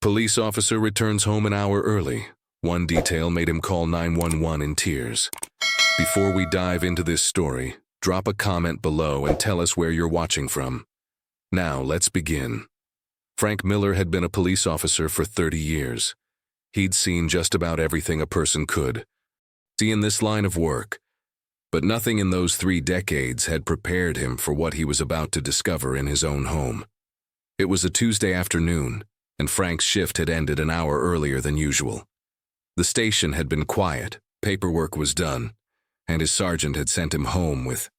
Police officer returns home an hour early. One detail made him call 911 in tears. Before we dive into this story, drop a comment below and tell us where you're watching from. Now, let's begin. Frank Miller had been a police officer for 30 years. He'd seen just about everything a person could see in this line of work, but nothing in those 3 decades had prepared him for what he was about to discover in his own home. It was a Tuesday afternoon, and Frank's shift had ended an hour earlier than usual. The station had been quiet, paperwork was done, and his sergeant had sent him home with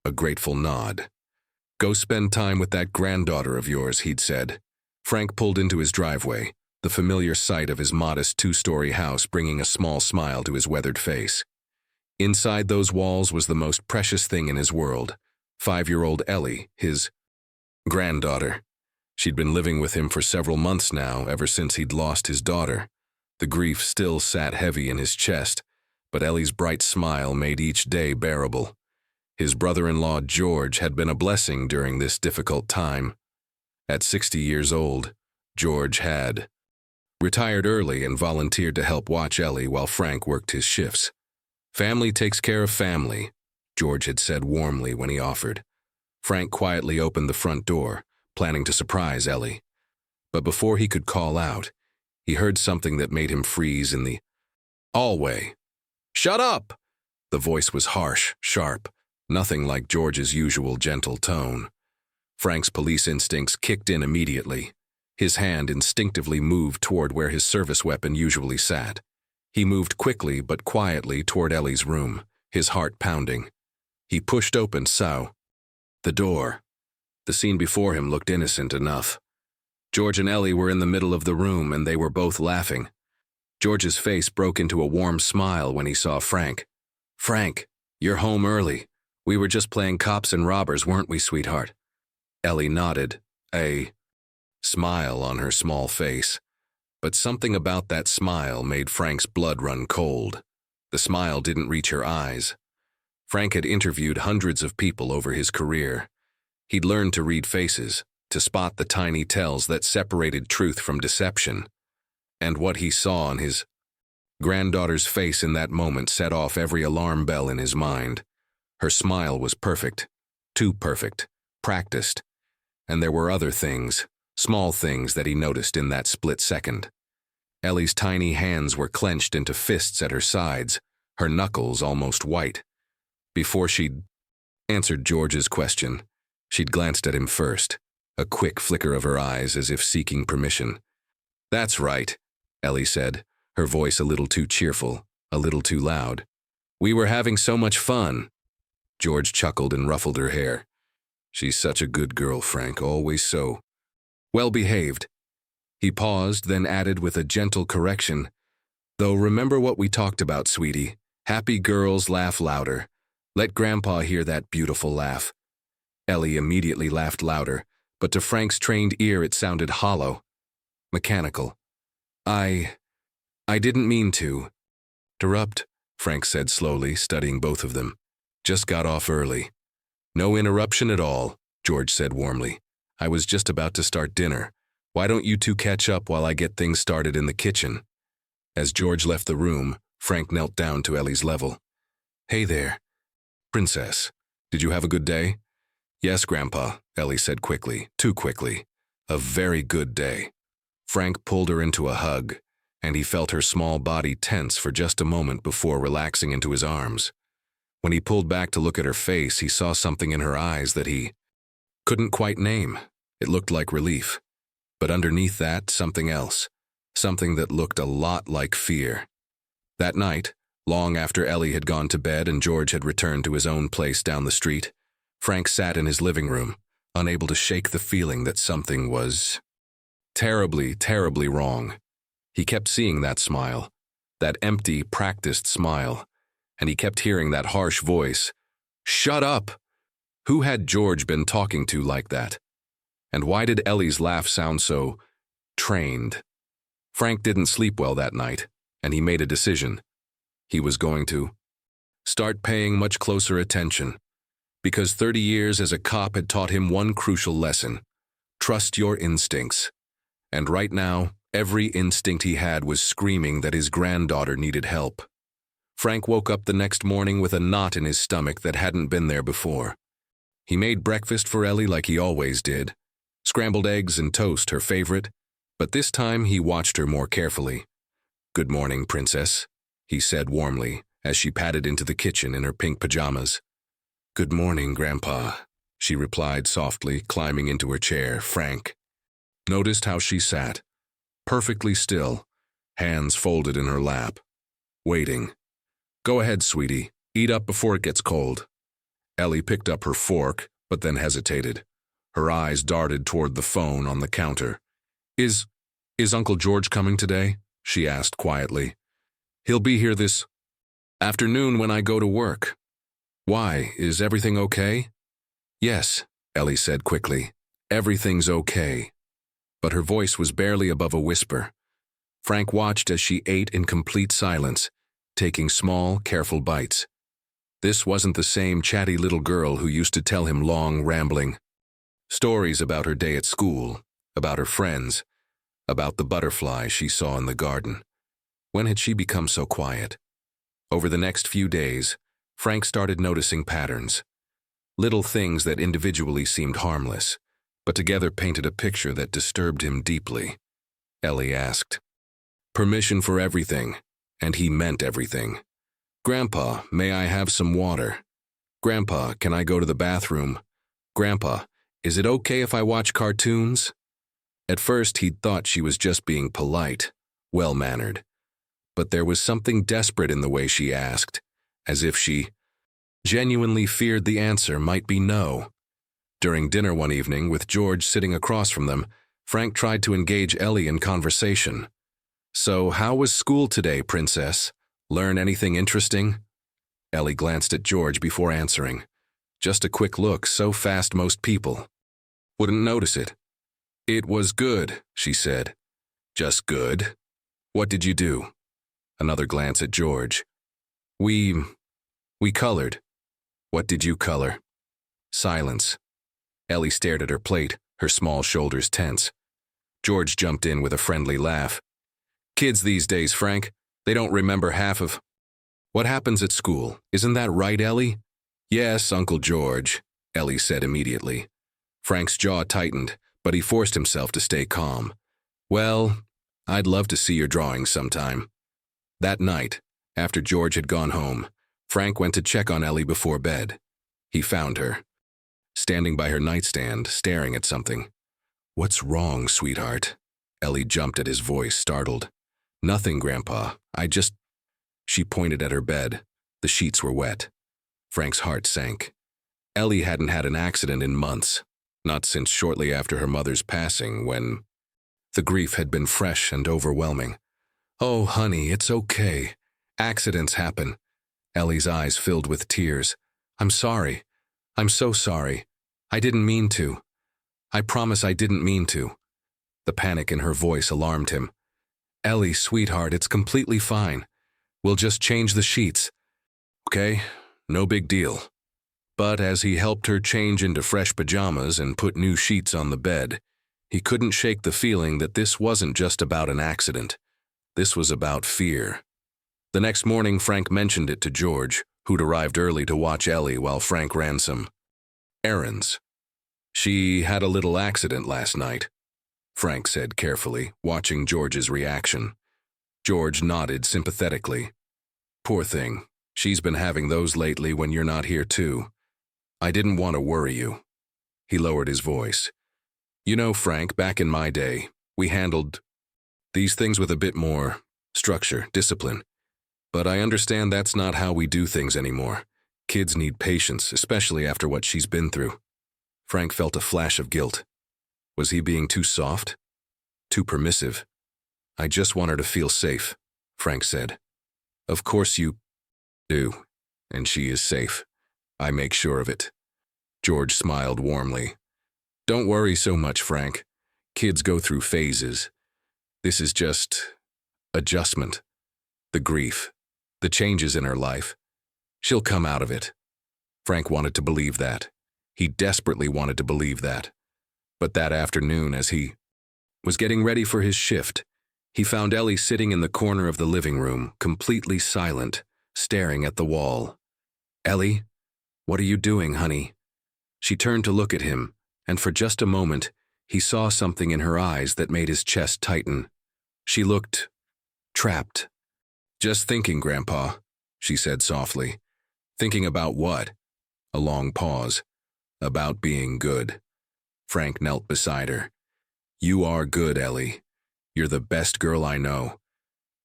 a grateful nod. "Go spend time with that granddaughter of yours," he'd said. Frank pulled into his driveway, the familiar sight of his modest 2-story house bringing a small smile to his weathered face. Inside those walls was the most precious thing in his world, 5-year-old Ellie, his granddaughter. She'd been living with him for several months now, ever since he'd lost his daughter. The grief still sat heavy in his chest, but Ellie's bright smile made each day bearable. His brother-in-law George had been a blessing during this difficult time. At 60 years old, George had retired early and volunteered to help watch Ellie while Frank worked his shifts. "Family takes care of family," George had said warmly when he offered. Frank quietly opened the front door, planning to surprise Ellie. But before he could call out, he heard something that made him freeze in the hallway. "Shut up!" The voice was harsh, sharp, nothing like George's usual gentle tone. Frank's police instincts kicked in immediately. His hand instinctively moved toward where his service weapon usually sat. He moved quickly but quietly toward Ellie's room, his heart pounding. He pushed open the door. The scene before him looked innocent enough. George and Ellie were in the middle of the room, and they were both laughing. George's face broke into a warm smile when he saw Frank. "Frank, you're home early. We were just playing cops and robbers, weren't we, sweetheart?" Ellie nodded, a smile on her small face. But something about that smile made Frank's blood run cold. The smile didn't reach her eyes. Frank had interviewed hundreds of people over his career. He'd learned to read faces, to spot the tiny tells that separated truth from deception. And what he saw on his granddaughter's face in that moment set off every alarm bell in his mind. Her smile was perfect, too perfect, practiced. And there were other things, small things that he noticed in that split second. Ellie's tiny hands were clenched into fists at her sides, her knuckles almost white. Before she'd answered George's question, she'd glanced at him first, a quick flicker of her eyes as if seeking permission. "That's right," Ellie said, her voice a little too cheerful, a little too loud. "We were having so much fun." George chuckled and ruffled her hair. "She's such a good girl, Frank, always so well-behaved." He paused, then added with a gentle correction, "Though remember what we talked about, sweetie. Happy girls laugh louder. Let Grandpa hear that beautiful laugh." Ellie immediately laughed louder, but to Frank's trained ear it sounded hollow, mechanical. I didn't mean to interrupt," Frank said slowly, studying both of them. "Just got off early." "No interruption at all," George said warmly. "I was just about to start dinner. Why don't you two catch up while I get things started in the kitchen?" As George left the room, Frank knelt down to Ellie's level. "Hey there, Princess. Did you have a good day?" "Yes, Grandpa," Ellie said quickly, too quickly. "A very good day." Frank pulled her into a hug, and he felt her small body tense for just a moment before relaxing into his arms. When he pulled back to look at her face, he saw something in her eyes that he couldn't quite name. It looked like relief. But underneath that, something else. Something that looked a lot like fear. That night, long after Ellie had gone to bed and George had returned to his own place down the street, Frank sat in his living room, unable to shake the feeling that something was terribly, terribly wrong. He kept seeing that smile, that empty, practiced smile, and he kept hearing that harsh voice. "Shut up!" Who had George been talking to like that? And why did Ellie's laugh sound so trained? Frank didn't sleep well that night, and he made a decision. He was going to start paying much closer attention, because 30 years as a cop had taught him one crucial lesson: trust your instincts. And right now, Every instinct he had was screaming that his granddaughter needed help. Frank woke up the next morning with a knot in his stomach that hadn't been there before. He made breakfast for Ellie like he always did. Scrambled eggs and toast, her favorite, but this time he watched her more carefully. "Good morning, princess," he said warmly as she padded into the kitchen in her pink pajamas. "Good morning, Grandpa," she replied softly, climbing into her chair. Frank noticed how she sat, perfectly still, hands folded in her lap, waiting. "Go ahead, sweetie. Eat up before it gets cold." Ellie picked up her fork, but then hesitated. Her eyes darted toward the phone on the counter. Is Uncle George coming today?" she asked quietly. "He'll be here this afternoon when I go to work." "Why, is everything okay?" "Yes," Ellie said quickly. "Everything's okay." But her voice was barely above a whisper. Frank watched as she ate in complete silence, taking small, careful bites. This wasn't the same chatty little girl who used to tell him long, rambling stories about her day at school, about her friends, about the butterfly she saw in the garden. When had she become so quiet? Over the next few days, Frank started noticing patterns. Little things that individually seemed harmless, but together painted a picture that disturbed him deeply. Ellie asked permission for everything, and he meant everything. "Grandpa, may I have some water? Grandpa, can I go to the bathroom? Grandpa, is it okay if I watch cartoons?" At first, he'd thought she was just being polite, well-mannered. But there was something desperate in the way she asked, as if she genuinely feared the answer might be no. During dinner one evening, with George sitting across from them, Frank tried to engage Ellie in conversation. "So, how was school today, princess? Learn anything interesting?" Ellie glanced at George before answering. Just a quick look, so fast most people wouldn't notice it. "It was good," she said. "Just good? What did you do?" Another glance at George. We colored." "What did you color?" Silence. Ellie stared at her plate, her small shoulders tense. George jumped in with a friendly laugh. "Kids these days, Frank, they don't remember half of what happens at school. Isn't that right, Ellie?" "Yes, Uncle George," Ellie said immediately. Frank's jaw tightened, but he forced himself to stay calm. "Well, I'd love to see your drawings sometime." That night, after George had gone home, Frank went to check on Ellie before bed. He found her, standing by her nightstand, staring at something. "What's wrong, sweetheart?" Ellie jumped at his voice, startled. "Nothing, Grandpa. She pointed at her bed. The sheets were wet. Frank's heart sank. Ellie hadn't had an accident in months, not since shortly after her mother's passing, when the grief had been fresh and overwhelming. "Oh, honey, it's okay. Accidents happen." Ellie's eyes filled with tears. "I'm sorry. I'm so sorry. I didn't mean to. I promise I didn't mean to." The panic in her voice alarmed him. "Ellie, sweetheart, it's completely fine. We'll just change the sheets. Okay, no big deal." But as he helped her change into fresh pajamas and put new sheets on the bed, he couldn't shake the feeling that this wasn't just about an accident. This was about fear. The next morning, Frank mentioned it to George, who'd arrived early to watch Ellie while Frank ran some errands. "She had a little accident last night," Frank said carefully, watching George's reaction. George nodded sympathetically. "Poor thing. She's been having those lately when you're not here too. I didn't want to worry you." He lowered his voice. "You know, Frank, back in my day, we handled these things with a bit more structure, discipline. But I understand that's not how we do things anymore. Kids need patience, especially after what she's been through." Frank felt a flash of guilt. Was he being too soft? Too permissive? "I just want her to feel safe," Frank said. "Of course you do, and she is safe. I make sure of it." George smiled warmly. "Don't worry so much, Frank. Kids go through phases. This is just adjustment. The grief, the changes in her life. She'll come out of it." Frank wanted to believe that. He desperately wanted to believe that. But that afternoon, as he was getting ready for his shift, He found Ellie sitting in the corner of the living room, completely silent, staring at the wall. "Ellie, what are you doing, honey?" She turned to look at him, and for just a moment, he saw something in her eyes that made his chest tighten. She looked trapped. "Just thinking, Grandpa," she said softly. "Thinking about what?" A long pause. "About being good." Frank knelt beside her. "You are good, Ellie. You're the best girl I know."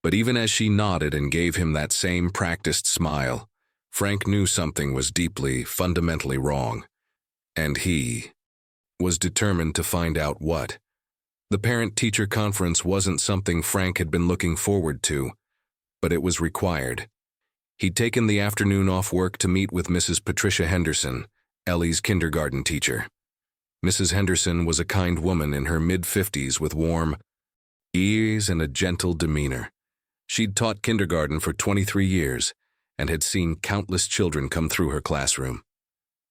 But even as she nodded and gave him that same practiced smile, Frank knew something was deeply, fundamentally wrong. And he was determined to find out what. The parent-teacher conference wasn't something Frank had been looking forward to, but it was required. He'd taken the afternoon off work to meet with Mrs. Patricia Henderson, Ellie's kindergarten teacher. Mrs. Henderson was a kind woman in her mid-50s with warm ease and a gentle demeanor. She'd taught kindergarten for 23 years and had seen countless children come through her classroom.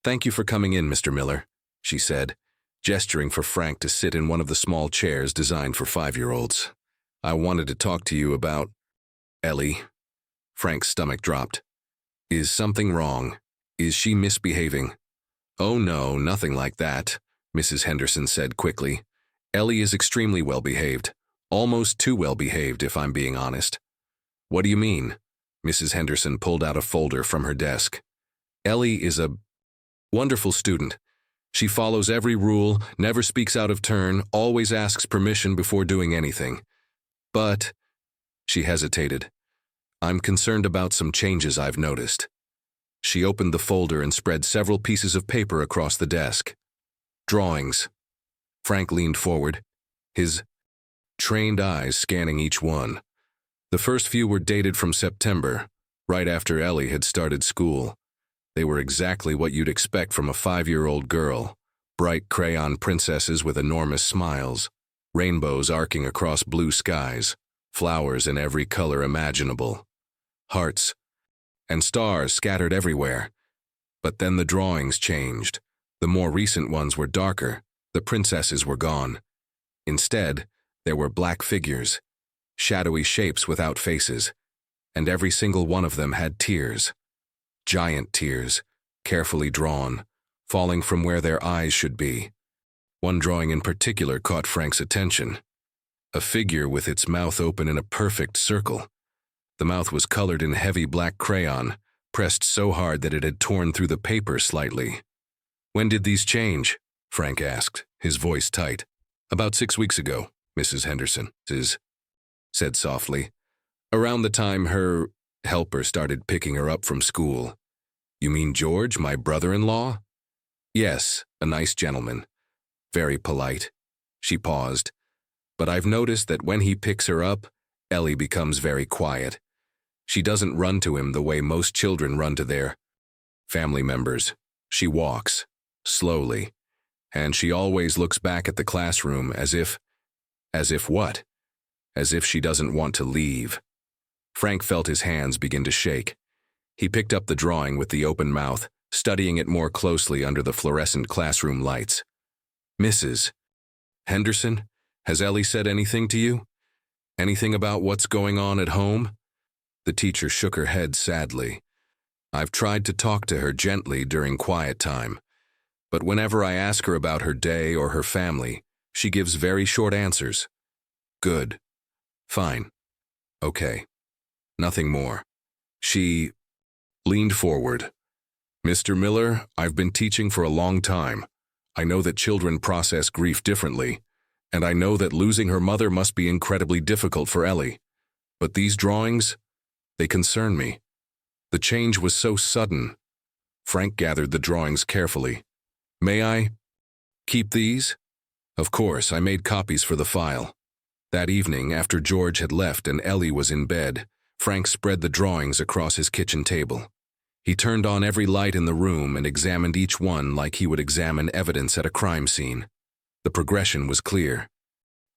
"Thank you for coming in, Mr. Miller," she said, gesturing for Frank to sit in one of the small chairs designed for 5-year-olds. "I wanted to talk to you about Ellie." Frank's stomach dropped. "Is something wrong? Is she misbehaving?" "Oh no, nothing like that," Mrs. Henderson said quickly. "Ellie is extremely well-behaved. Almost too well-behaved, if I'm being honest." "What do you mean?" Mrs. Henderson pulled out a folder from her desk. "Ellie is a wonderful student. She follows every rule, never speaks out of turn, always asks permission before doing anything. But," she hesitated, "I'm concerned about some changes I've noticed." She opened the folder and spread several pieces of paper across the desk. "Drawings." Frank leaned forward, his trained eyes scanning each one. The first few were dated from September, right after Ellie had started school. They were exactly what you'd expect from a 5-year-old girl. Bright crayon princesses with enormous smiles, rainbows arcing across blue skies, flowers in every color imaginable, hearts and stars scattered everywhere. But then the drawings changed. The more recent ones were darker. The princesses were gone. Instead, there were black figures, shadowy shapes without faces, and every single one of them had tears. Giant tears, carefully drawn, falling from where their eyes should be. One drawing in particular caught Frank's attention. A figure with its mouth open in a perfect circle. The mouth was colored in heavy black crayon, pressed so hard that it had torn through the paper slightly. "When did these change?" Frank asked, his voice tight. "About 6 weeks ago," Mrs. Henderson said softly. "Around the time her helper started picking her up from school." "You mean George, my brother-in-law?" "Yes, a nice gentleman. Very polite." She paused. "But I've noticed that when he picks her up, Ellie becomes very quiet. She doesn't run to him the way most children run to their family members. She walks, slowly, and she always looks back at the classroom as if what? As if she doesn't want to leave." Frank felt his hands begin to shake. He picked up the drawing with the open mouth, studying it more closely under the fluorescent classroom lights. "Mrs. Henderson, has Ellie said anything to you? Anything about what's going on at home?" The teacher shook her head sadly. "I've tried to talk to her gently during quiet time, but whenever I ask her about her day or her family, she gives very short answers. Good. Fine. Okay. Nothing more." She leaned forward. "Mr. Miller, I've been teaching for a long time. I know that children process grief differently, and I know that losing her mother must be incredibly difficult for Ellie. But these drawings, they concern me. The change was so sudden." Frank gathered the drawings carefully. "May I keep these?" "Of course, I made copies for the file." That evening, after George had left and Ellie was in bed, Frank spread the drawings across his kitchen table. He turned on every light in the room and examined each one like he would examine evidence at a crime scene. The progression was clear.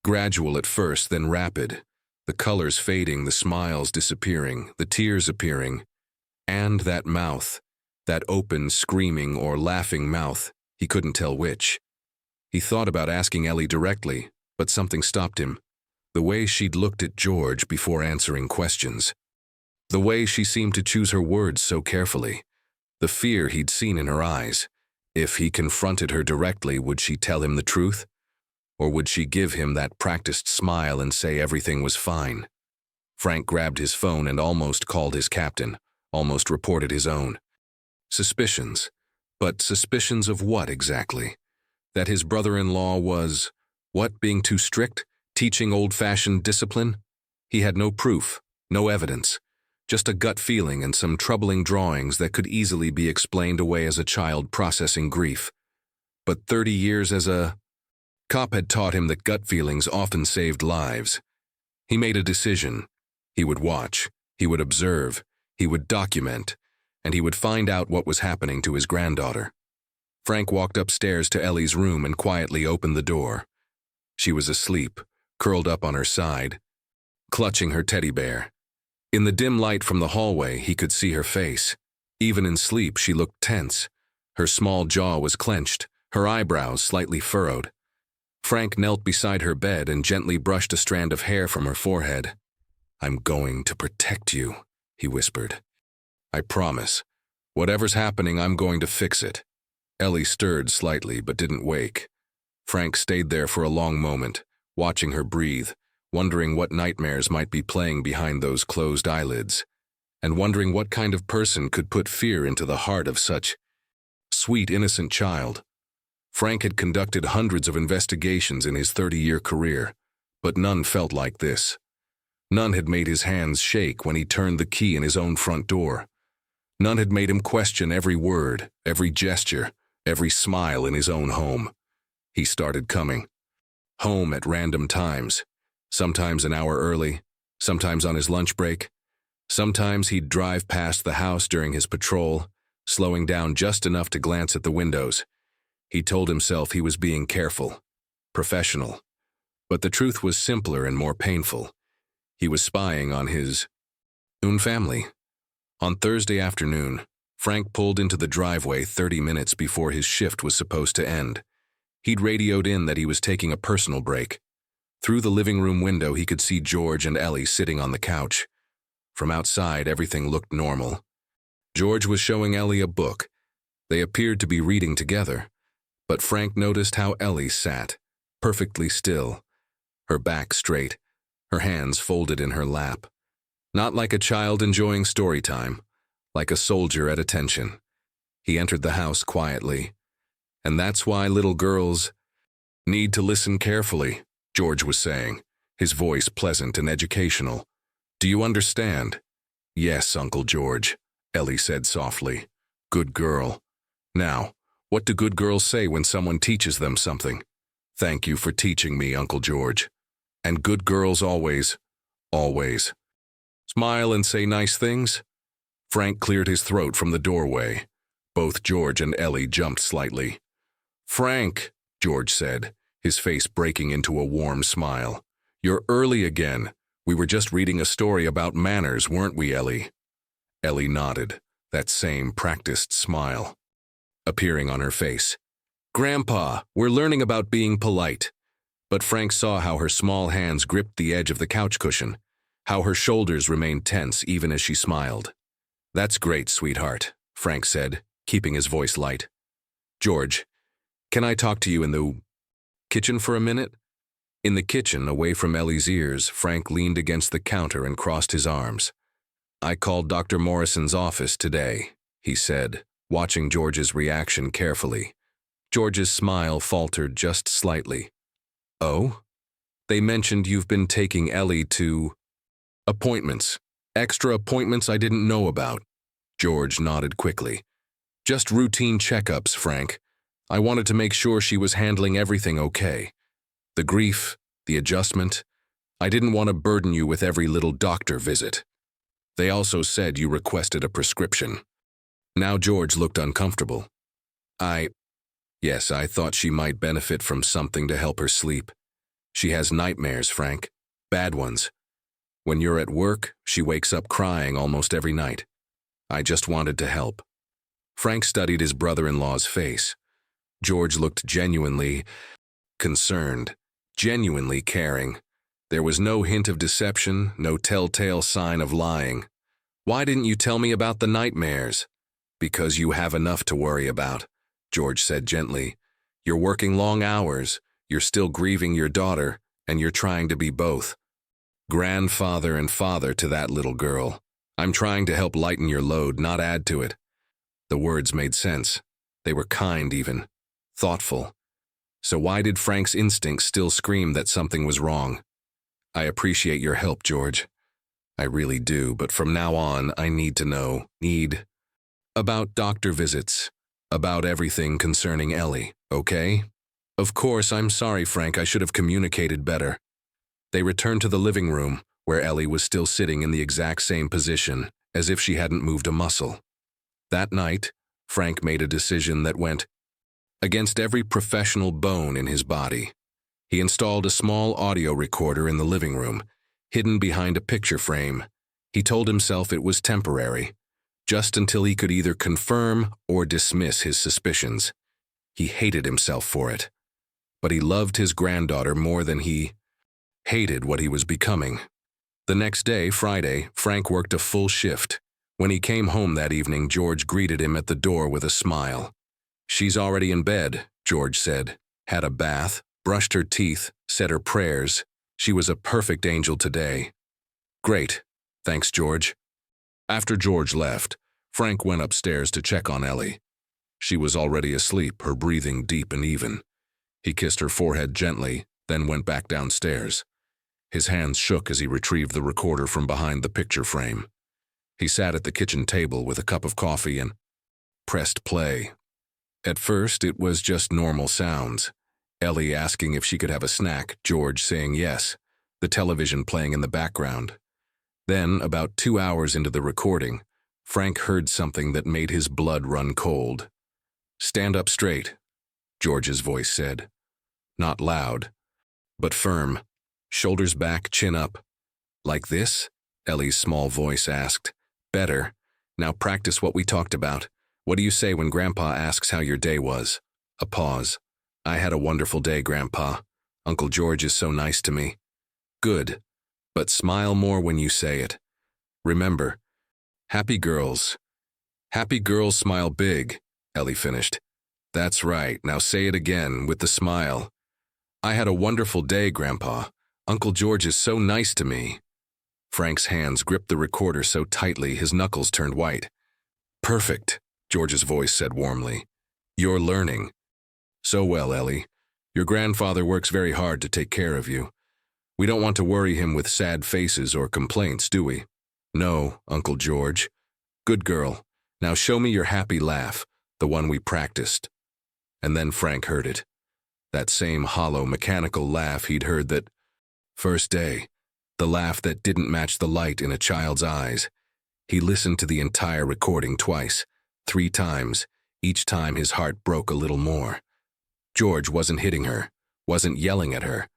Gradual at first, then rapid. The colors fading, the smiles disappearing, the tears appearing. And that mouth, that open, screaming or laughing mouth, he couldn't tell which. He thought about asking Ellie directly, but something stopped him. The way she'd looked at George before answering questions. The way she seemed to choose her words so carefully. The fear he'd seen in her eyes. If he confronted her directly, would she tell him the truth? Or would she give him that practiced smile and say everything was fine? Frank grabbed his phone and almost called his captain, almost reported his own. Suspicions. But suspicions of what exactly? That his brother-in-law was, what, being too strict? Teaching old-fashioned discipline? He had no proof, no evidence. Just a gut feeling and some troubling drawings that could easily be explained away as a child processing grief. But 30 years as a cop had taught him that gut feelings often saved lives. He made a decision. He would watch, he would observe, he would document, and he would find out what was happening to his granddaughter. Frank walked upstairs to Ellie's room and quietly opened the door. She was asleep, curled up on her side, clutching her teddy bear. In the dim light from the hallway, he could see her face. Even in sleep, she looked tense. Her small jaw was clenched, her eyebrows slightly furrowed. Frank knelt beside her bed and gently brushed a strand of hair from her forehead. "I'm going to protect you," he whispered. "I promise. Whatever's happening, I'm going to fix it." Ellie stirred slightly but didn't wake. Frank stayed there for a long moment, watching her breathe, wondering what nightmares might be playing behind those closed eyelids, and wondering what kind of person could put fear into the heart of such sweet, innocent child. Frank had conducted hundreds of investigations in his 30-year career, but none felt like this. None had made his hands shake when he turned the key in his own front door. None had made him question every word, every gesture, every smile in his own home. He started coming. Home at random times. Sometimes an hour early, sometimes on his lunch break. Sometimes he'd drive past the house during his patrol, slowing down just enough to glance at the windows. He told himself he was being careful, professional. But the truth was simpler and more painful. He was spying on his own family. On Thursday afternoon, Frank pulled into the driveway 30 minutes before his shift was supposed to end. He'd radioed in that he was taking a personal break. Through the living room window, he could see George and Ellie sitting on the couch. From outside, everything looked normal. George was showing Ellie a book. They appeared to be reading together. But Frank noticed how Ellie sat, perfectly still, her back straight, her hands folded in her lap. Not like a child enjoying story time, like a soldier at attention. He entered the house quietly. "And that's why little girls need to listen carefully," George was saying, his voice pleasant and educational. "Do you understand?" "Yes, Uncle George," Ellie said softly. "Good girl. Now, what do good girls say when someone teaches them something? Thank you for teaching me, Uncle George. And good girls always smile and say nice things?" Frank cleared his throat from the doorway. Both George and Ellie jumped slightly. "Frank," George said, his face breaking into a warm smile. "You're early again. We were just reading a story about manners, weren't we, Ellie?" Ellie nodded, that same practiced smile appearing on her face. "Grandpa, we're learning about being polite." But Frank saw how her small hands gripped the edge of the couch cushion, how her shoulders remained tense even as she smiled. "That's great, sweetheart," Frank said, keeping his voice light. "George, can I talk to you in the kitchen for a minute?" In the kitchen, away from Ellie's ears, Frank leaned against the counter and crossed his arms. "I called Dr. Morrison's office today," he said, watching George's reaction carefully. George's smile faltered just slightly. "Oh? They mentioned you've been taking Ellie to appointments. Extra appointments I didn't know about." George nodded quickly. "Just routine checkups, Frank. I wanted to make sure she was handling everything okay. The grief, the adjustment. I didn't want to burden you with every little doctor visit. They also said you requested a prescription." Now George looked uncomfortable. Yes, I thought she might benefit from something to help her sleep. She has nightmares, Frank. Bad ones. When you're at work, she wakes up crying almost every night. I just wanted to help." Frank studied his brother-in-law's face. George looked genuinely concerned, genuinely caring. There was no hint of deception, no telltale sign of lying. "Why didn't you tell me about the nightmares?" "Because you have enough to worry about," George said gently. "You're working long hours, you're still grieving your daughter, and you're trying to be both grandfather and father to that little girl. I'm trying to help lighten your load, not add to it." The words made sense. They were kind even, thoughtful. So why did Frank's instincts still scream that something was wrong? "I appreciate your help, George. I really do, but from now on, I need to know, about doctor visits, about everything concerning Ellie, okay?" "Of course, I'm sorry, Frank, I should have communicated better." They returned to the living room, where Ellie was still sitting in the exact same position, as if she hadn't moved a muscle. That night, Frank made a decision that went against every professional bone in his body. He installed a small audio recorder in the living room, hidden behind a picture frame. He told himself it was temporary, just until he could either confirm or dismiss his suspicions. He hated himself for it. But he loved his granddaughter more than he hated what he was becoming. The next day, Friday, Frank worked a full shift. When he came home that evening, George greeted him at the door with a smile. "She's already in bed," George said. "Had a bath, brushed her teeth, said her prayers. She was a perfect angel today." "Great. Thanks, George." After George left, Frank went upstairs to check on Ellie. She was already asleep, her breathing deep and even. He kissed her forehead gently, then went back downstairs. His hands shook as he retrieved the recorder from behind the picture frame. He sat at the kitchen table with a cup of coffee and pressed play. At first, it was just normal sounds. Ellie asking if she could have a snack, George saying yes, the television playing in the background. Then, about 2 hours into the recording, Frank heard something that made his blood run cold. "Stand up straight," George's voice said. Not loud, but firm. Shoulders back, chin up. "Like this?" Ellie's small voice asked. "Better. Now practice what we talked about. What do you say when Grandpa asks how your day was?" A pause. "I had a wonderful day, Grandpa. Uncle George is so nice to me." "Good. But smile more when you say it. Remember, happy girls. Happy girls smile big," Ellie finished. "That's right. Now say it again, with the smile. I had a wonderful day, Grandpa. Uncle George is so nice to me." Frank's hands gripped the recorder so tightly his knuckles turned white. "Perfect," George's voice said warmly. "You're learning. So well, Ellie. Your grandfather works very hard to take care of you. We don't want to worry him with sad faces or complaints, do we?" "No, Uncle George." "Good girl. Now show me your happy laugh, the one we practiced." And then Frank heard it. That same hollow, mechanical laugh he'd heard that first day. The laugh that didn't match the light in a child's eyes. He listened to the entire recording twice, 3 times, each time his heart broke a little more. George wasn't hitting her, wasn't yelling at her.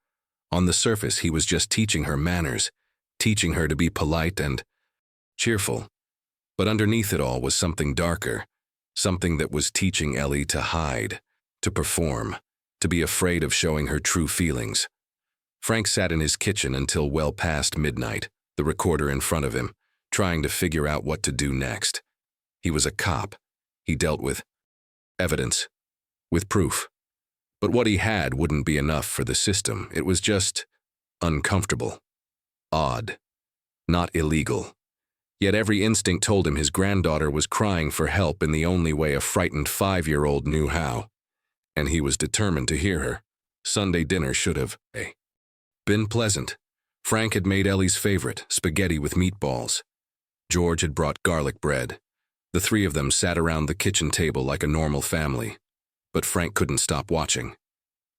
On the surface, he was just teaching her manners, teaching her to be polite and cheerful. But underneath it all was something darker, something that was teaching Ellie to hide, to perform, to be afraid of showing her true feelings. Frank sat in his kitchen until well past midnight, the recorder in front of him, trying to figure out what to do next. He was a cop. He dealt with evidence, with proof. But what he had wouldn't be enough for the system. It was just uncomfortable, odd, not illegal. Yet every instinct told him his granddaughter was crying for help in the only way a frightened 5-year-old knew how. And he was determined to hear her. Sunday dinner should have been pleasant. Frank had made Ellie's favorite, spaghetti with meatballs. George had brought garlic bread. The 3 of them sat around the kitchen table like a normal family. But Frank couldn't stop watching.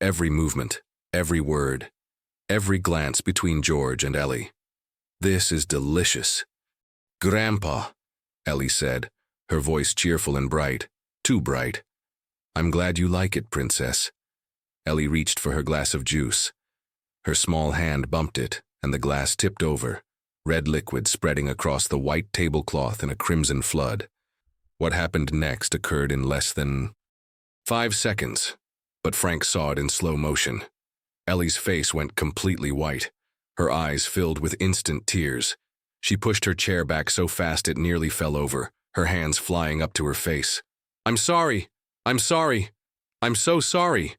Every movement, every word, every glance between George and Ellie. "This is delicious." "Grandpa," Ellie said, her voice cheerful and bright, too bright. "I'm glad you like it, Princess." Ellie reached for her glass of juice. Her small hand bumped it, and the glass tipped over, red liquid spreading across the white tablecloth in a crimson flood. What happened next occurred in less than 5 seconds, but Frank saw it in slow motion. Ellie's face went completely white. her eyes filled with instant tears. She pushed her chair back so fast it nearly fell over, her hands flying up to her face. "I'm sorry! I'm sorry! I'm so sorry!"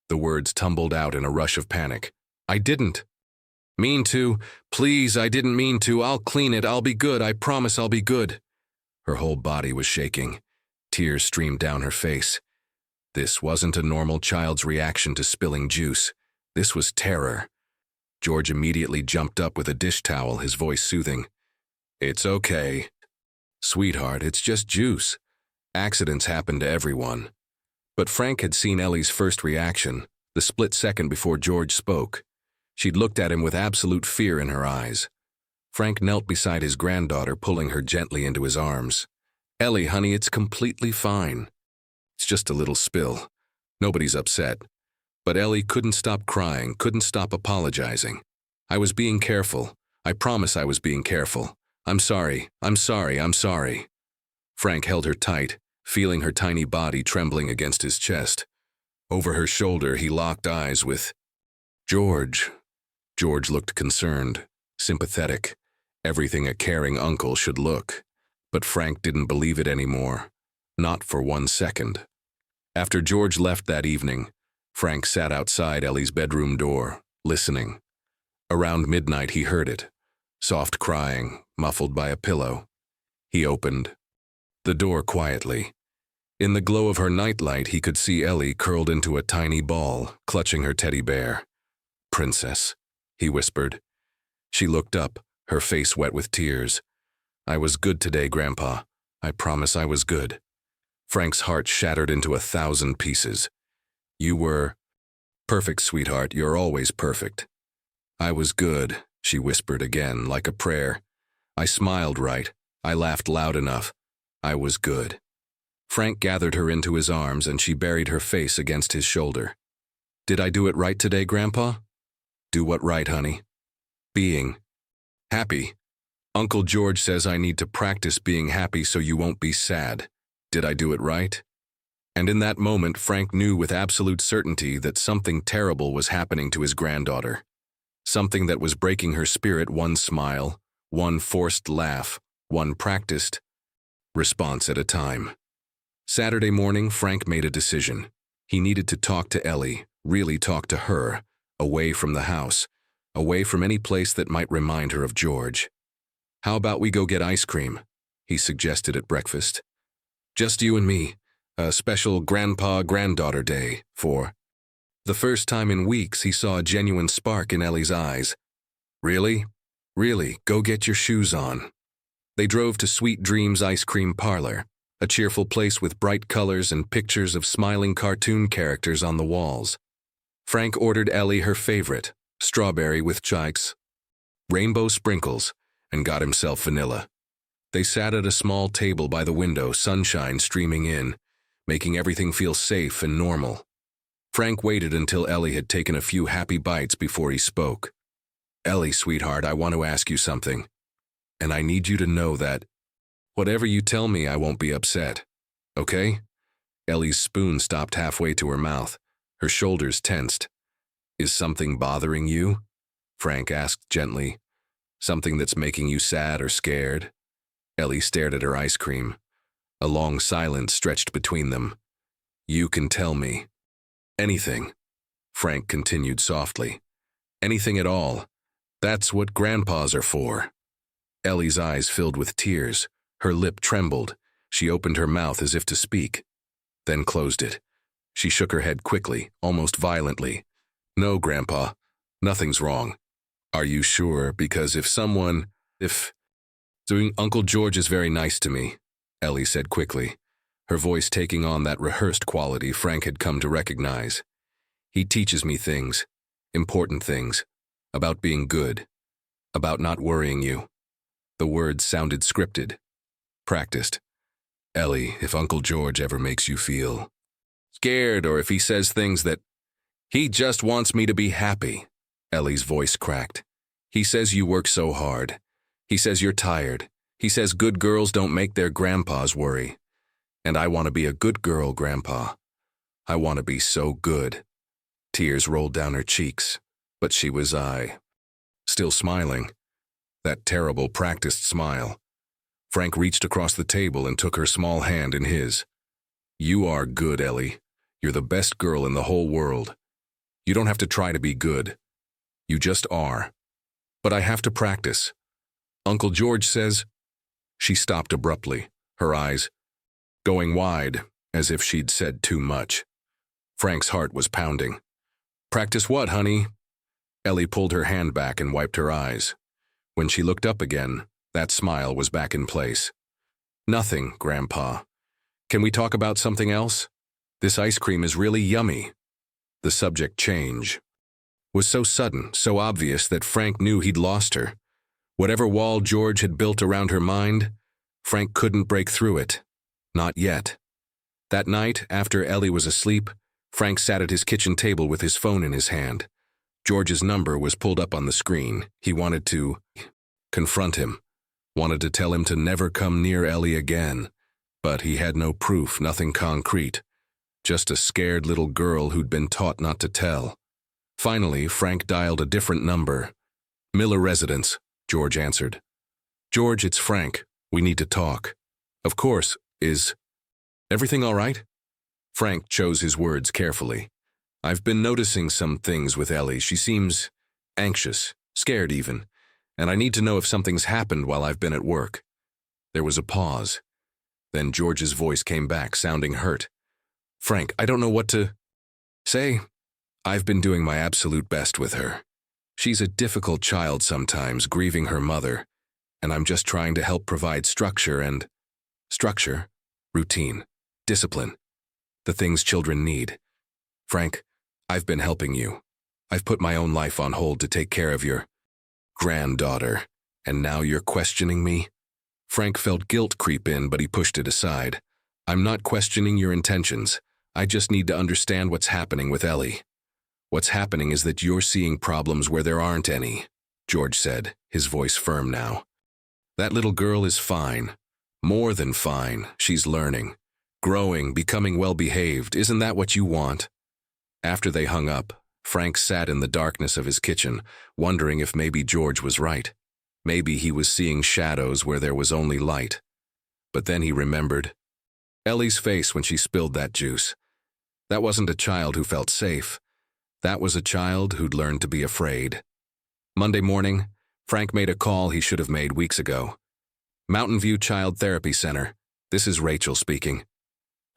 The words tumbled out in a rush of panic. "I didn't mean to. Please, I didn't mean to. I'll clean it. I'll be good. I promise I'll be good." Her whole body was shaking. Tears streamed down her face. This wasn't a normal child's reaction to spilling juice. This was terror. George immediately jumped up with a dish towel, his voice soothing. "It's okay. Sweetheart, it's just juice. Accidents happen to everyone." But Frank had seen Ellie's first reaction, the split second before George spoke. She'd looked at him with absolute fear in her eyes. Frank knelt beside his granddaughter, pulling her gently into his arms. "Ellie, honey, it's completely fine. It's just a little spill. Nobody's upset." But Ellie couldn't stop crying, couldn't stop apologizing. "I was being careful. I promise I was being careful. I'm sorry, I'm sorry, I'm sorry." Frank held her tight, feeling her tiny body trembling against his chest. Over her shoulder, he locked eyes with George. George looked concerned, sympathetic, everything a caring uncle should look. But Frank didn't believe it anymore, not for 1 second. After George left that evening, Frank sat outside Ellie's bedroom door, listening. Around midnight he heard it, soft crying, muffled by a pillow. He opened the door quietly. In the glow of her nightlight he could see Ellie curled into a tiny ball, clutching her teddy bear. "Princess," he whispered. She looked up, her face wet with tears. "I was good today, Grandpa. I promise I was good." Frank's heart shattered into 1,000 pieces. "You were perfect, sweetheart. You're always perfect." "I was good," she whispered again, like a prayer. "I smiled right. I laughed loud enough. I was good." Frank gathered her into his arms and she buried her face against his shoulder. "Did I do it right today, Grandpa?" "Do what right, honey?" "Being happy. Uncle George says I need to practice being happy so you won't be sad. Did I do it right?" And in that moment, Frank knew with absolute certainty that something terrible was happening to his granddaughter. Something that was breaking her spirit, one smile, one forced laugh, one practiced response at a time. Saturday morning, Frank made a decision. He needed to talk to Ellie, really talk to her, away from the house, away from any place that might remind her of George. "How about we go get ice cream?" he suggested at breakfast. "Just you and me. A special grandpa-granddaughter day for..." The first time in weeks, he saw a genuine spark in Ellie's eyes. "Really? Really, go get your shoes on." They drove to Sweet Dreams Ice Cream Parlor, a cheerful place with bright colors and pictures of smiling cartoon characters on the walls. Frank ordered Ellie her favorite, strawberry with chikes, rainbow sprinkles, and got himself vanilla. They sat at a small table by the window, sunshine streaming in, making everything feel safe and normal. Frank waited until Ellie had taken a few happy bites before he spoke. "Ellie, sweetheart, I want to ask you something. And I need you to know that whatever you tell me, I won't be upset. Okay?" Ellie's spoon stopped halfway to her mouth, her shoulders tensed. "Is something bothering you?" Frank asked gently. "Something that's making you sad or scared?" Ellie stared at her ice cream. A long silence stretched between them. "You can tell me anything," Frank continued softly. "Anything at all. That's what grandpas are for." Ellie's eyes filled with tears. Her lip trembled. She opened her mouth as if to speak, then closed it. She shook her head quickly, almost violently. "No, Grandpa. Nothing's wrong." "Are you sure? Because if Uncle George is very nice to me," Ellie said quickly, her voice taking on that rehearsed quality Frank had come to recognize. "He teaches me things, important things, about being good, about not worrying you." The words sounded scripted, practiced. "Ellie, if Uncle George ever makes you feel scared or if he says things that he just wants me to be happy," Ellie's voice cracked. "He says you work so hard. He says you're tired. He says good girls don't make their grandpas worry. And I want to be a good girl, Grandpa. I want to be so good." Tears rolled down her cheeks, but she was still smiling. That terrible practiced smile. Frank reached across the table and took her small hand in his. You are good, Ellie. You're the best girl in the whole world. You don't have to try to be good. You just are. But I have to practice. Uncle George says... She stopped abruptly, her eyes going wide, as if she'd said too much. Frank's heart was pounding. Practice what, honey? Ellie pulled her hand back and wiped her eyes. When she looked up again, that smile was back in place. Nothing, Grandpa. Can we talk about something else? This ice cream is really yummy. The subject change was so sudden, so obvious that Frank knew he'd lost her. Whatever wall George had built around her mind, Frank couldn't break through it. Not yet. That night, after Ellie was asleep, Frank sat at his kitchen table with his phone in his hand. George's number was pulled up on the screen. He wanted to confront him, wanted to tell him to never come near Ellie again. But he had no proof, nothing concrete. Just a scared little girl who'd been taught not to tell. Finally, Frank dialed a different number. Miller Residence, George answered. George, it's Frank. We need to talk. Of course. Is everything all right? Frank chose his words carefully. I've been noticing some things with Ellie. She seems anxious, scared even, and I need to know if something's happened while I've been at work. There was a pause. Then George's voice came back, sounding hurt. Frank, I don't know what to say. I've been doing my absolute best with her. She's a difficult child sometimes, grieving her mother, and I'm just trying to help provide structure, routine, discipline, the things children need. Frank, I've been helping you. I've put my own life on hold to take care of your granddaughter, and now you're questioning me? Frank felt guilt creep in, but he pushed it aside. I'm not questioning your intentions. I just need to understand what's happening with Ellie. What's happening is that you're seeing problems where there aren't any, George said, his voice firm now. That little girl is fine. More than fine. She's learning, growing, becoming well-behaved. Isn't that what you want? After they hung up, Frank sat in the darkness of his kitchen, wondering if maybe George was right. Maybe he was seeing shadows where there was only light. But then he remembered Ellie's face when she spilled that juice. That wasn't a child who felt safe. That was a child who'd learned to be afraid. Monday morning, Frank made a call he should have made weeks ago. Mountain View Child Therapy Center. This is Rachel speaking.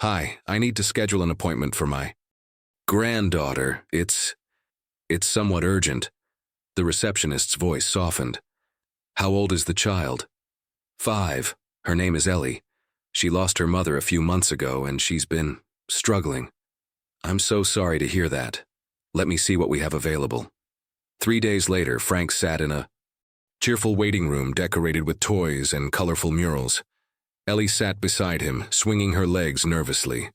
Hi, I need to schedule an appointment for my granddaughter. It's somewhat urgent. The receptionist's voice softened. How old is the child? 5. Her name is Ellie. She lost her mother a few months ago and she's been struggling. I'm so sorry to hear that. Let me see what we have available. 3 days later, Frank sat in a cheerful waiting room decorated with toys and colorful murals. Ellie sat beside him, swinging her legs nervously.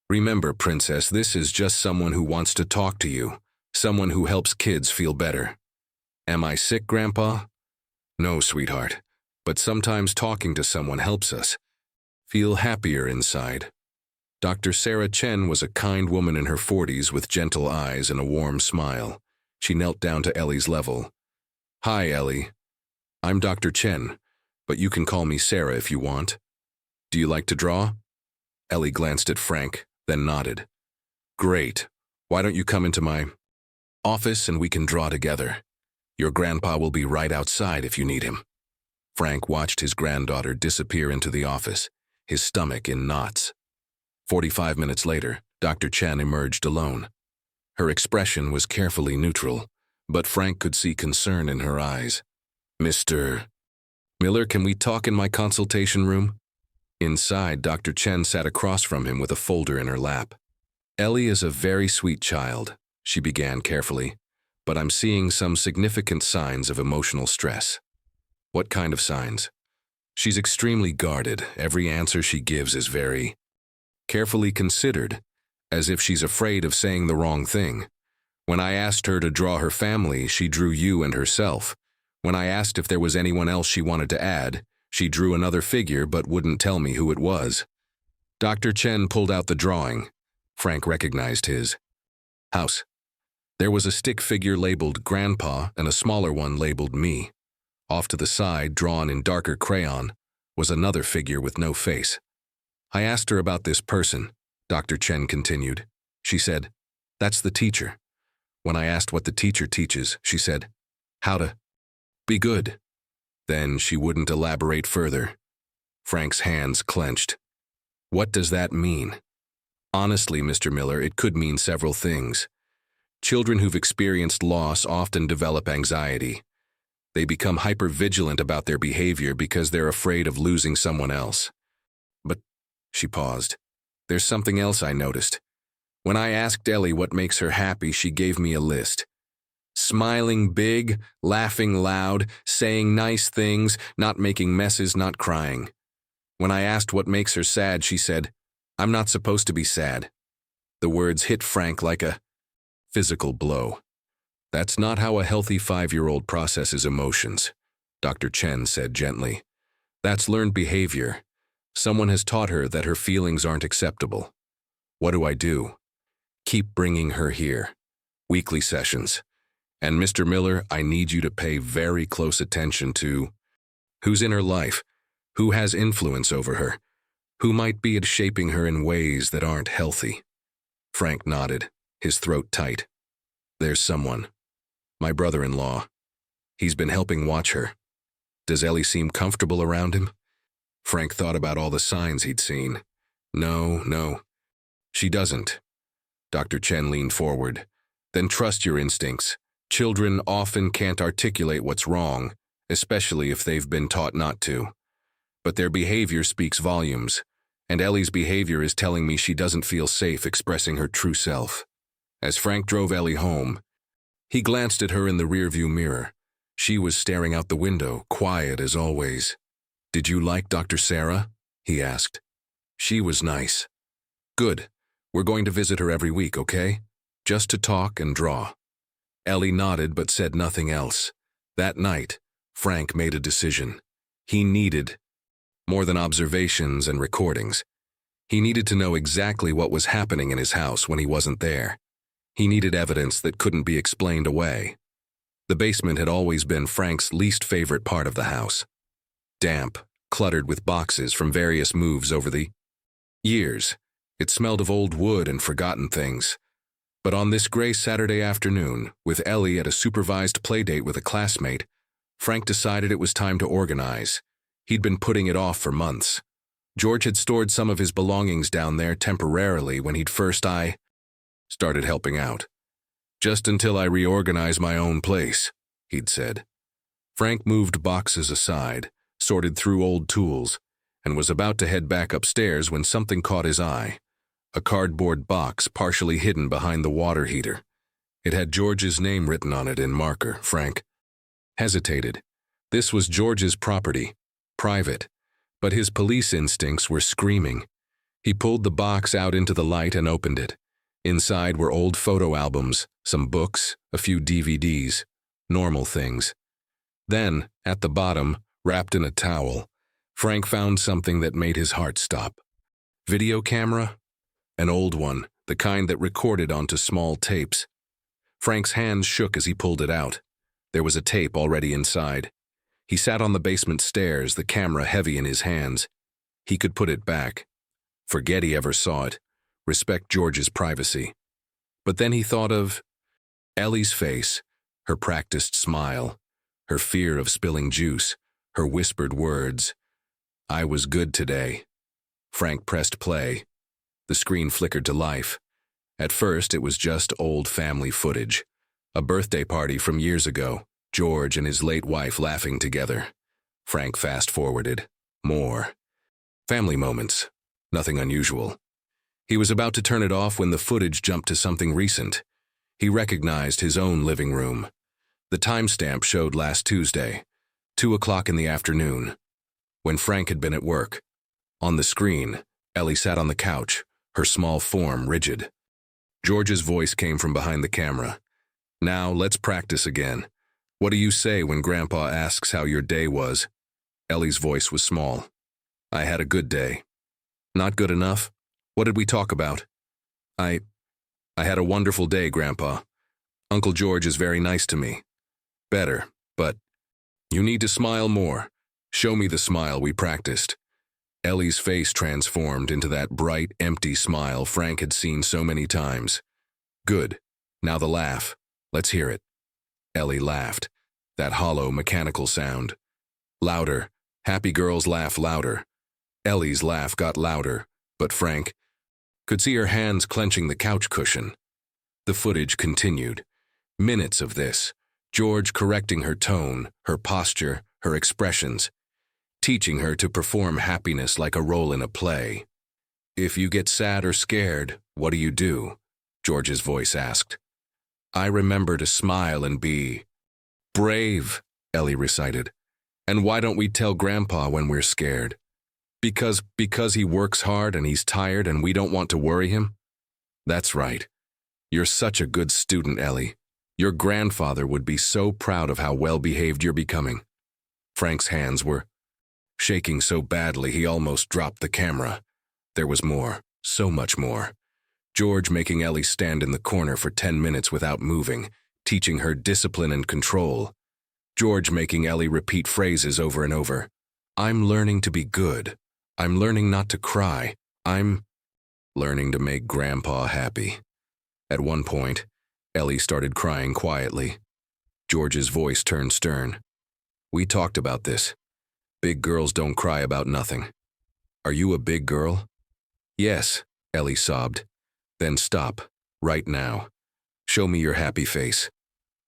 Remember, Princess, this is just someone who wants to talk to you, someone who helps kids feel better. Am I sick, Grandpa? No, sweetheart, but sometimes talking to someone helps us feel happier inside. Dr. Sarah Chen was a kind woman in her 40s with gentle eyes and a warm smile. She knelt down to Ellie's level. Hi, Ellie. I'm Dr. Chen, but you can call me Sarah if you want. Do you like to draw? Ellie glanced at Frank, then nodded. Great. Why don't you come into my office and we can draw together? Your grandpa will be right outside if you need him. Frank watched his granddaughter disappear into the office, his stomach in knots. 45 minutes later, Dr. Chen emerged alone. Her expression was carefully neutral, but Frank could see concern in her eyes. Mr. Miller, can we talk in my consultation room? Inside, Dr. Chen sat across from him with a folder in her lap. Ellie is a very sweet child, she began carefully, but I'm seeing some significant signs of emotional stress. What kind of signs? She's extremely guarded. Every answer she gives is very carefully considered, as if she's afraid of saying the wrong thing. When I asked her to draw her family, she drew you and herself. When I asked if there was anyone else she wanted to add, she drew another figure but wouldn't tell me who it was. Dr. Chen pulled out the drawing. Frank recognized his house. There was a stick figure labeled Grandpa and a smaller one labeled me. Off to the side, drawn in darker crayon, was another figure with no face. I asked her about this person, Dr. Chen continued. She said, "That's the teacher." When I asked what the teacher teaches, she said, "How to be good." Then she wouldn't elaborate further. Frank's hands clenched. What does that mean? Honestly, Mr. Miller, it could mean several things. Children who've experienced loss often develop anxiety. They become hypervigilant about their behavior because they're afraid of losing someone else. But, she paused, there's something else I noticed. When I asked Ellie what makes her happy, she gave me a list. Smiling big, laughing loud, saying nice things, not making messes, not crying. When I asked what makes her sad, she said, "I'm not supposed to be sad." The words hit Frank like a physical blow. That's not how a healthy 5-year-old processes emotions, Dr. Chen said gently. That's learned behavior. Someone has taught her that her feelings aren't acceptable. What do I do? Keep bringing her here. Weekly sessions. And Mr. Miller, I need you to pay very close attention to who's in her life, who has influence over her, who might be shaping her in ways that aren't healthy. Frank nodded, his throat tight. There's someone. My brother-in-law. He's been helping watch her. Does Ellie seem comfortable around him? Frank thought about all the signs he'd seen. No. She doesn't. Dr. Chen leaned forward. Then trust your instincts. Children often can't articulate what's wrong, especially if they've been taught not to. But their behavior speaks volumes, and Ellie's behavior is telling me she doesn't feel safe expressing her true self. As Frank drove Ellie home, he glanced at her in the rearview mirror. She was staring out the window, quiet as always. Did you like Dr. Sarah? He asked. She was nice. Good. We're going to visit her every week, okay? Just to talk and draw. Ellie nodded but said nothing else. That night, Frank made a decision. He needed more than observations and recordings. He needed to know exactly what was happening in his house when he wasn't there. He needed evidence that couldn't be explained away. The basement had always been Frank's least favorite part of the house. Damp, cluttered with boxes from various moves over the years. It smelled of old wood and forgotten things. But on this gray Saturday afternoon, with Ellie at a supervised playdate with a classmate, Frank decided it was time to organize. He'd been putting it off for months. George had stored some of his belongings down there temporarily when he'd first started helping out. Just until I reorganize my own place, he'd said. Frank moved boxes aside, sorted through old tools, and was about to head back upstairs when something caught his eye. A cardboard box partially hidden behind the water heater. It had George's name written on it in marker. Frank hesitated. This was George's property, private, but his police instincts were screaming. He pulled the box out into the light and opened it. Inside were old photo albums, some books, a few DVDs, normal things. Then, at the bottom, wrapped in a towel, Frank found something that made his heart stop. Video camera? An old one, the kind that recorded onto small tapes. Frank's hands shook as he pulled it out. There was a tape already inside. He sat on the basement stairs, the camera heavy in his hands. He could put it back. Forget he ever saw it. Respect George's privacy. But then he thought of Ellie's face, her practiced smile, her fear of spilling juice, her whispered words. I was good today. Frank pressed play. The screen flickered to life. At first, it was just old family footage. A birthday party from years ago, George and his late wife laughing together. Frank fast-forwarded. More. Family moments. Nothing unusual. He was about to turn it off when the footage jumped to something recent. He recognized his own living room. The timestamp showed last Tuesday, 2 o'clock in the afternoon, when Frank had been at work. On the screen, Ellie sat on the couch, her small form rigid. George's voice came from behind the camera. Now, let's practice again. What do you say when Grandpa asks how your day was? Ellie's voice was small. I had a good day. Not good enough? What did we talk about? I had a wonderful day, Grandpa. Uncle George is very nice to me. Better, but you need to smile more. Show me the smile we practiced. Ellie's face transformed into that bright, empty smile Frank had seen so many times. Good. Now the laugh. Let's hear it. Ellie laughed. That hollow, mechanical sound. Louder. Happy girls laugh louder. Ellie's laugh got louder, but Frank could see her hands clenching the couch cushion. The footage continued. Minutes of this. George correcting her tone, her posture, her expressions, teaching her to perform happiness like a role in a play. If you get sad or scared, what do you do? George's voice asked. I remember to smile and be brave, Ellie recited. And why don't we tell Grandpa when we're scared? Because he works hard and he's tired and we don't want to worry him? That's right. You're such a good student, Ellie. Your grandfather would be so proud of how well-behaved you're becoming. Frank's hands were shaking so badly he almost dropped the camera. There was more, so much more. George making Ellie stand in the corner for 10 minutes without moving, teaching her discipline and control. George making Ellie repeat phrases over and over. I'm learning to be good. I'm learning not to cry. I'm learning to make Grandpa happy. At one point, Ellie started crying quietly. George's voice turned stern. We talked about this. Big girls don't cry about nothing. Are you a big girl? Yes, Ellie sobbed. Then stop, right now. Show me your happy face.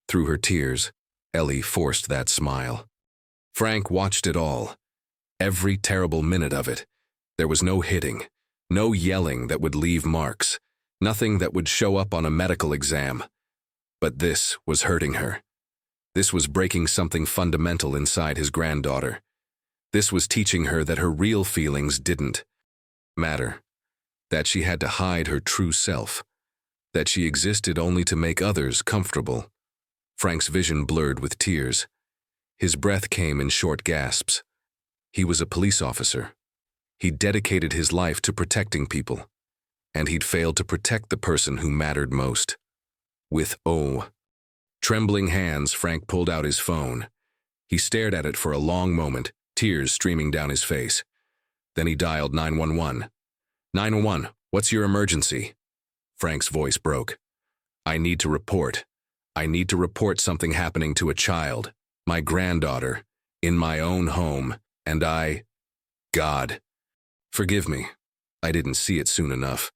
Through her tears, Ellie forced that smile. Frank watched it all. Every terrible minute of it. There was no hitting, no yelling that would leave marks, nothing that would show up on a medical exam. But this was hurting her. This was breaking something fundamental inside his granddaughter. This was teaching her that her real feelings didn't matter, that she had to hide her true self, that she existed only to make others comfortable. Frank's vision blurred with tears. His breath came in short gasps. He was a police officer. He'd dedicated his life to protecting people, and he'd failed to protect the person who mattered most. With trembling hands, Frank pulled out his phone. He stared at it for a long moment, tears streaming down his face. Then he dialed 911. 911, what's your emergency? Frank's voice broke. I need to report. I need to report something happening to a child, my granddaughter, in my own home, and God, forgive me. I didn't see it soon enough.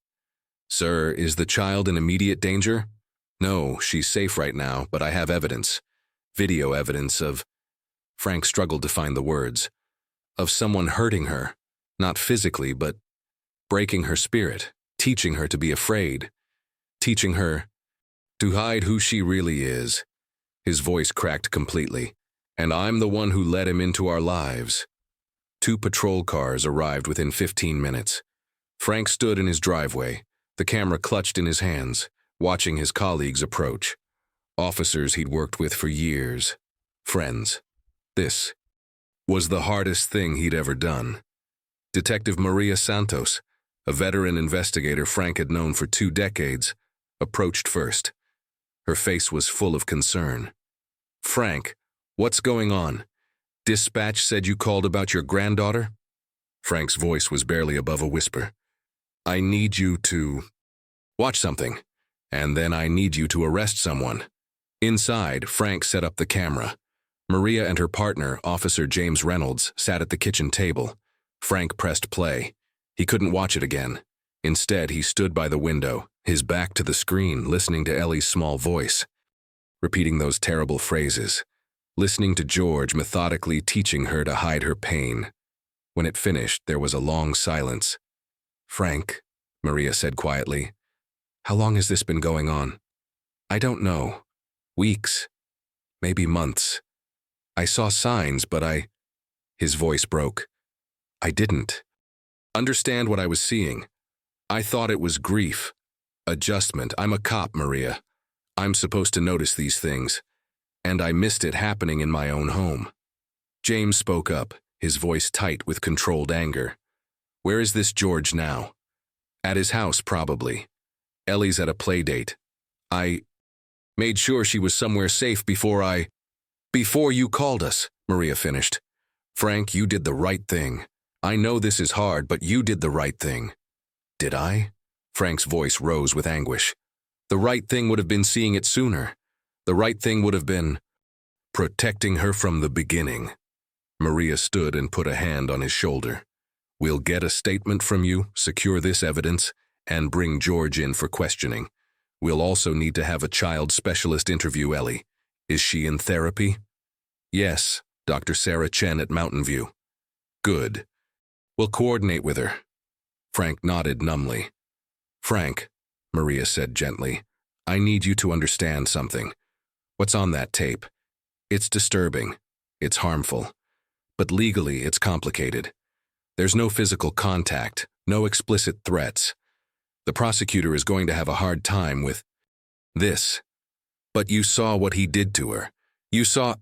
Sir, is the child in immediate danger? No, she's safe right now, but I have evidence. Video evidence of… Frank struggled to find the words. Of someone hurting her, not physically, but breaking her spirit, teaching her to be afraid, teaching her to hide who she really is. His voice cracked completely. And I'm the one who let him into our lives. 2 patrol cars arrived within 15 minutes. Frank stood in his driveway, the camera clutched in his hands, watching his colleagues approach. Officers he'd worked with for years. Friends. This was the hardest thing he'd ever done. Detective Maria Santos, a veteran investigator Frank had known for 2 decades, approached first. Her face was full of concern. Frank, what's going on? Dispatch said you called about your granddaughter? Frank's voice was barely above a whisper. I need you to watch something, and then I need you to arrest someone. Inside, Frank set up the camera. Maria and her partner, Officer James Reynolds, sat at the kitchen table. Frank pressed play. He couldn't watch it again. Instead, he stood by the window, his back to the screen, listening to Ellie's small voice, repeating those terrible phrases, listening to George methodically teaching her to hide her pain. When it finished, there was a long silence. Frank, Maria said quietly, how long has this been going on? I don't know. Weeks. Maybe months. I saw signs, but His voice broke. I didn't understand what I was seeing. I thought it was grief. Adjustment. I'm a cop, Maria. I'm supposed to notice these things. And I missed it happening in my own home. James spoke up, his voice tight with controlled anger. Where is this George now? At his house, probably. Ellie's at a play date. Made sure she was somewhere safe before you called us, Maria finished. Frank, you did the right thing. I know this is hard, but you did the right thing. Did I? Frank's voice rose with anguish. The right thing would have been seeing it sooner. The right thing would have been protecting her from the beginning. Maria stood and put a hand on his shoulder. We'll get a statement from you, secure this evidence, and bring George in for questioning. We'll also need to have a child specialist interview Ellie. Is she in therapy? Yes, Dr. Sarah Chen at Mountain View. Good. We'll coordinate with her. Frank nodded numbly. Frank, Maria said gently, I need you to understand something. What's on that tape? It's disturbing. It's harmful. But legally, it's complicated. There's no physical contact, no explicit threats. The prosecutor is going to have a hard time with this. But you saw what he did to her. You saw—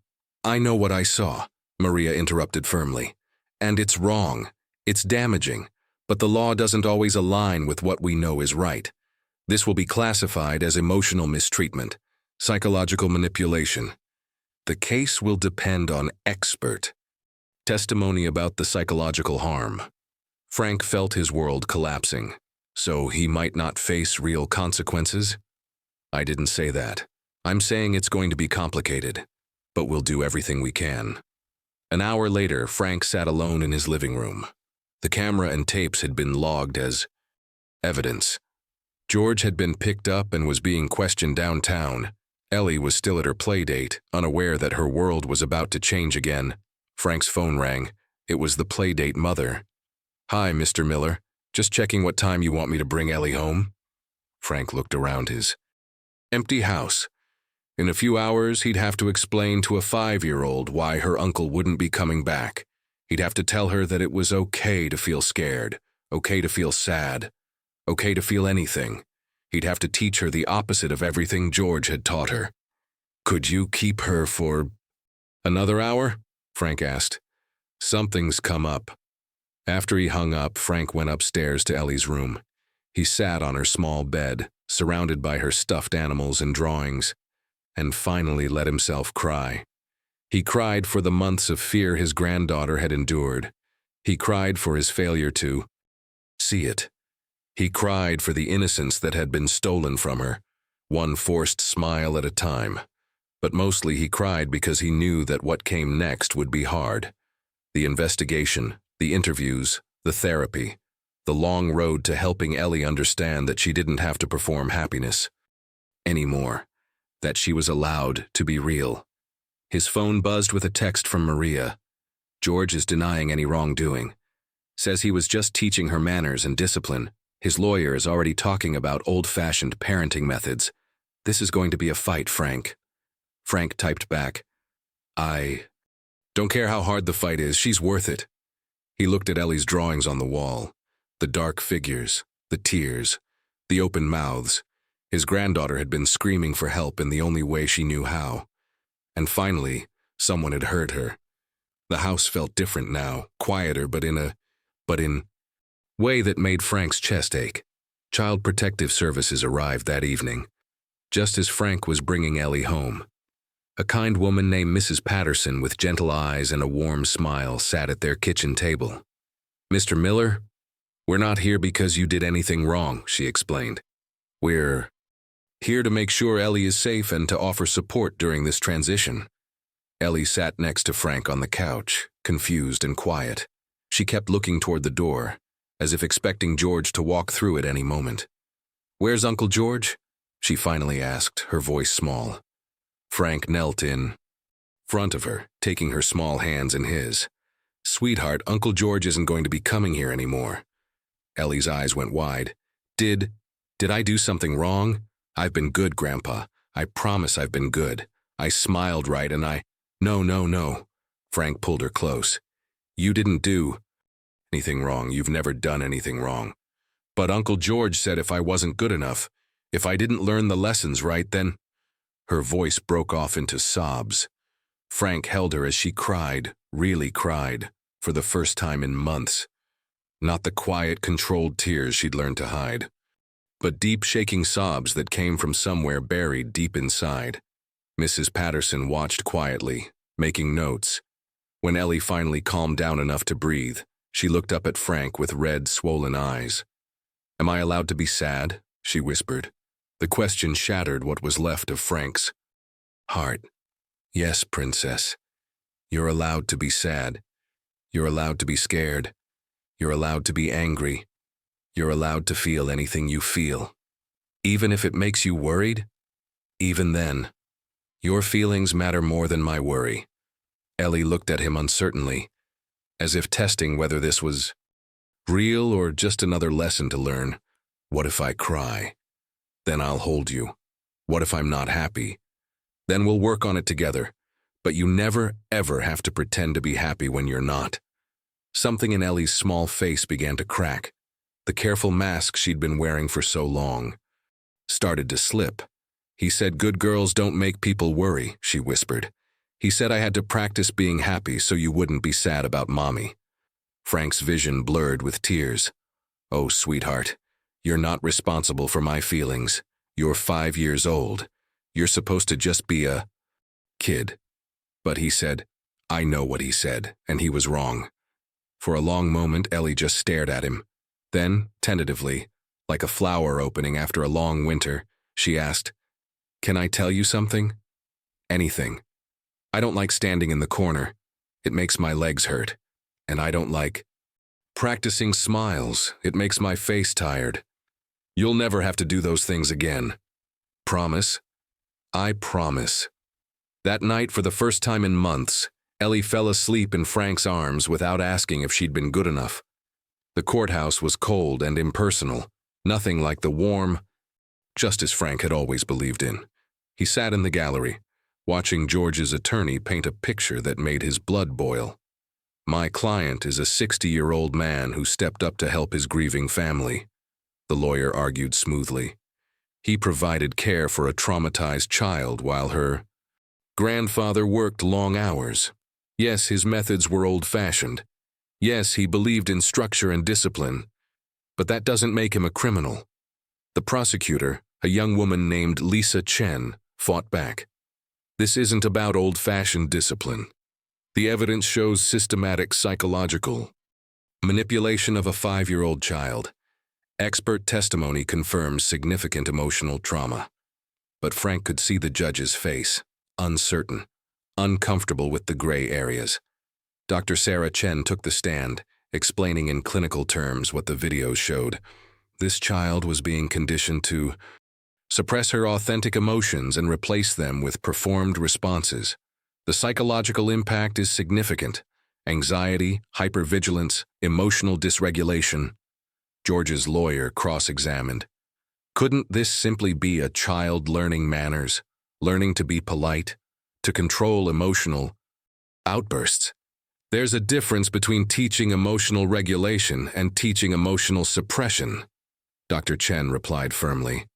I know what I saw, Maria interrupted firmly. And it's wrong. It's damaging. But the law doesn't always align with what we know is right. This will be classified as emotional mistreatment, psychological manipulation. The case will depend on expert testimony about the psychological harm. Frank felt his world collapsing. So he might not face real consequences? I didn't say that. I'm saying it's going to be complicated, but we'll do everything we can. An hour later, Frank sat alone in his living room. The camera and tapes had been logged as evidence. George had been picked up and was being questioned downtown. Ellie was still at her play date, unaware that her world was about to change again. Frank's phone rang. It was the play date mother. Hi, Mr. Miller. Just checking what time you want me to bring Ellie home? Frank looked around his empty house. In a few hours, he'd have to explain to a 5-year-old why her uncle wouldn't be coming back. He'd have to tell her that it was okay to feel scared, okay to feel sad, okay to feel anything. He'd have to teach her the opposite of everything George had taught her. Could you keep her for another hour? Frank asked. Something's come up. After he hung up, Frank went upstairs to Ellie's room. He sat on her small bed, surrounded by her stuffed animals and drawings, and finally let himself cry. He cried for the months of fear his granddaughter had endured. He cried for his failure to see it. He cried for the innocence that had been stolen from her, one forced smile at a time. But mostly he cried because he knew that what came next would be hard. The investigation, the interviews, the therapy, the long road to helping Ellie understand that she didn't have to perform happiness anymore, that she was allowed to be real. His phone buzzed with a text from Maria. George is denying any wrongdoing. Says he was just teaching her manners and discipline. His lawyer is already talking about old-fashioned parenting methods. This is going to be a fight, Frank. Frank typed back, I don't care how hard the fight is, she's worth it. He looked at Ellie's drawings on the wall. The dark figures, the tears, the open mouths. His granddaughter had been screaming for help in the only way she knew how. And finally, someone had heard her. The house felt different now, quieter, but in way that made Frank's chest ache. Child Protective Services arrived that evening, just as Frank was bringing Ellie home. A kind woman named Mrs. Patterson with gentle eyes and a warm smile sat at their kitchen table. Mr. Miller, we're not here because you did anything wrong, she explained. We're here to make sure Ellie is safe and to offer support during this transition. Ellie sat next to Frank on the couch, confused and quiet. She kept looking toward the door, as if expecting George to walk through at any moment. Where's Uncle George? She finally asked, her voice small. Frank knelt in front of her, taking her small hands in his. Sweetheart, Uncle George isn't going to be coming here anymore. Ellie's eyes went wide. Did I do something wrong? I've been good, Grandpa. I promise I've been good. I smiled right and No. Frank pulled her close. You didn't do anything wrong. You've never done anything wrong. But Uncle George said if I wasn't good enough, if I didn't learn the lessons right, then— Her voice broke off into sobs. Frank held her as she cried, really cried, for the first time in months. Not the quiet, controlled tears she'd learned to hide. but deep shaking sobs that came from somewhere buried deep inside. Mrs. Patterson watched quietly, making notes. When Ellie finally calmed down enough to breathe, she looked up at Frank with red, swollen eyes. "Am I allowed to be sad?" she whispered. The question shattered what was left of Frank's heart. "Yes, princess. You're allowed to be sad. You're allowed to be scared. You're allowed to be angry. You're allowed to feel anything you feel. Even if it makes you worried? Even then, your feelings matter more than my worry." Ellie looked at him uncertainly, as if testing whether this was real or just another lesson to learn. "What if I cry? Then I'll hold you. What if I'm not happy? Then we'll work on it together. But you never, ever have to pretend to be happy when you're not." Something in Ellie's small face began to crack. The careful mask she'd been wearing for so long started to slip. "He said good girls don't make people worry," she whispered. "He said I had to practice being happy so you wouldn't be sad about mommy." Frank's vision blurred with tears. "Oh, sweetheart, you're not responsible for my feelings. You're 5 years old. You're supposed to just be a kid." But he said, "I know what he said, and he was wrong." For a long moment, Ellie just stared at him. Then, tentatively, like a flower opening after a long winter, she asked, "Can I tell you something?" "Anything. I don't like standing in the corner. It makes my legs hurt. And I don't like practicing smiles. It makes my face tired. You'll never have to do those things again. Promise?" "I promise." That night, for the first time in months, Ellie fell asleep in Frank's arms without asking if she'd been good enough. The courthouse was cold and impersonal, nothing like the warm justice Frank had always believed in. He sat in the gallery, watching George's attorney paint a picture that made his blood boil. "My client is a 60-year-old man who stepped up to help his grieving family," the lawyer argued smoothly. "He provided care for a traumatized child while her grandfather worked long hours. Yes, his methods were old-fashioned. Yes, he believed in structure and discipline. But that doesn't make him a criminal." The prosecutor, a young woman named Lisa Chen, fought back. "This isn't about old-fashioned discipline. The evidence shows systematic psychological manipulation of a 5-year-old child. Expert testimony confirms significant emotional trauma." But Frank could see the judge's face, uncertain, uncomfortable with the gray areas. Dr. Sarah Chen took the stand, explaining in clinical terms what the videos showed. This child was being conditioned to suppress her authentic emotions and replace them with performed responses. The psychological impact is significant: anxiety, hypervigilance, emotional dysregulation. George's lawyer cross-examined. Couldn't this simply be a child learning manners, learning to be polite, to control emotional outbursts? "There's a difference between teaching emotional regulation and teaching emotional suppression," Dr. Chen replied firmly.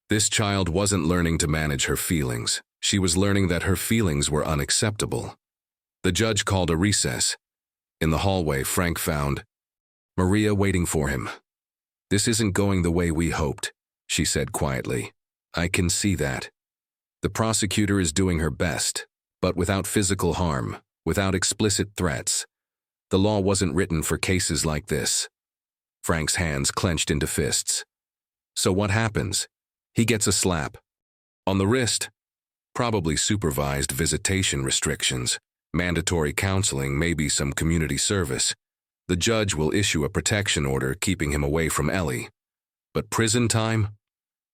This child wasn't learning to manage her feelings. She was learning that her feelings were unacceptable. The judge called a recess. In the hallway, Frank found Maria waiting for him. "This isn't going the way we hoped," she said quietly. "I can see that. The prosecutor is doing her best, but without physical harm, without explicit threats. The law wasn't written for cases like this." Frank's hands clenched into fists. "So what happens?" "He gets a slap. On the wrist. Probably supervised visitation restrictions, mandatory counseling, maybe some community service. The judge will issue a protection order keeping him away from Ellie. But prison time?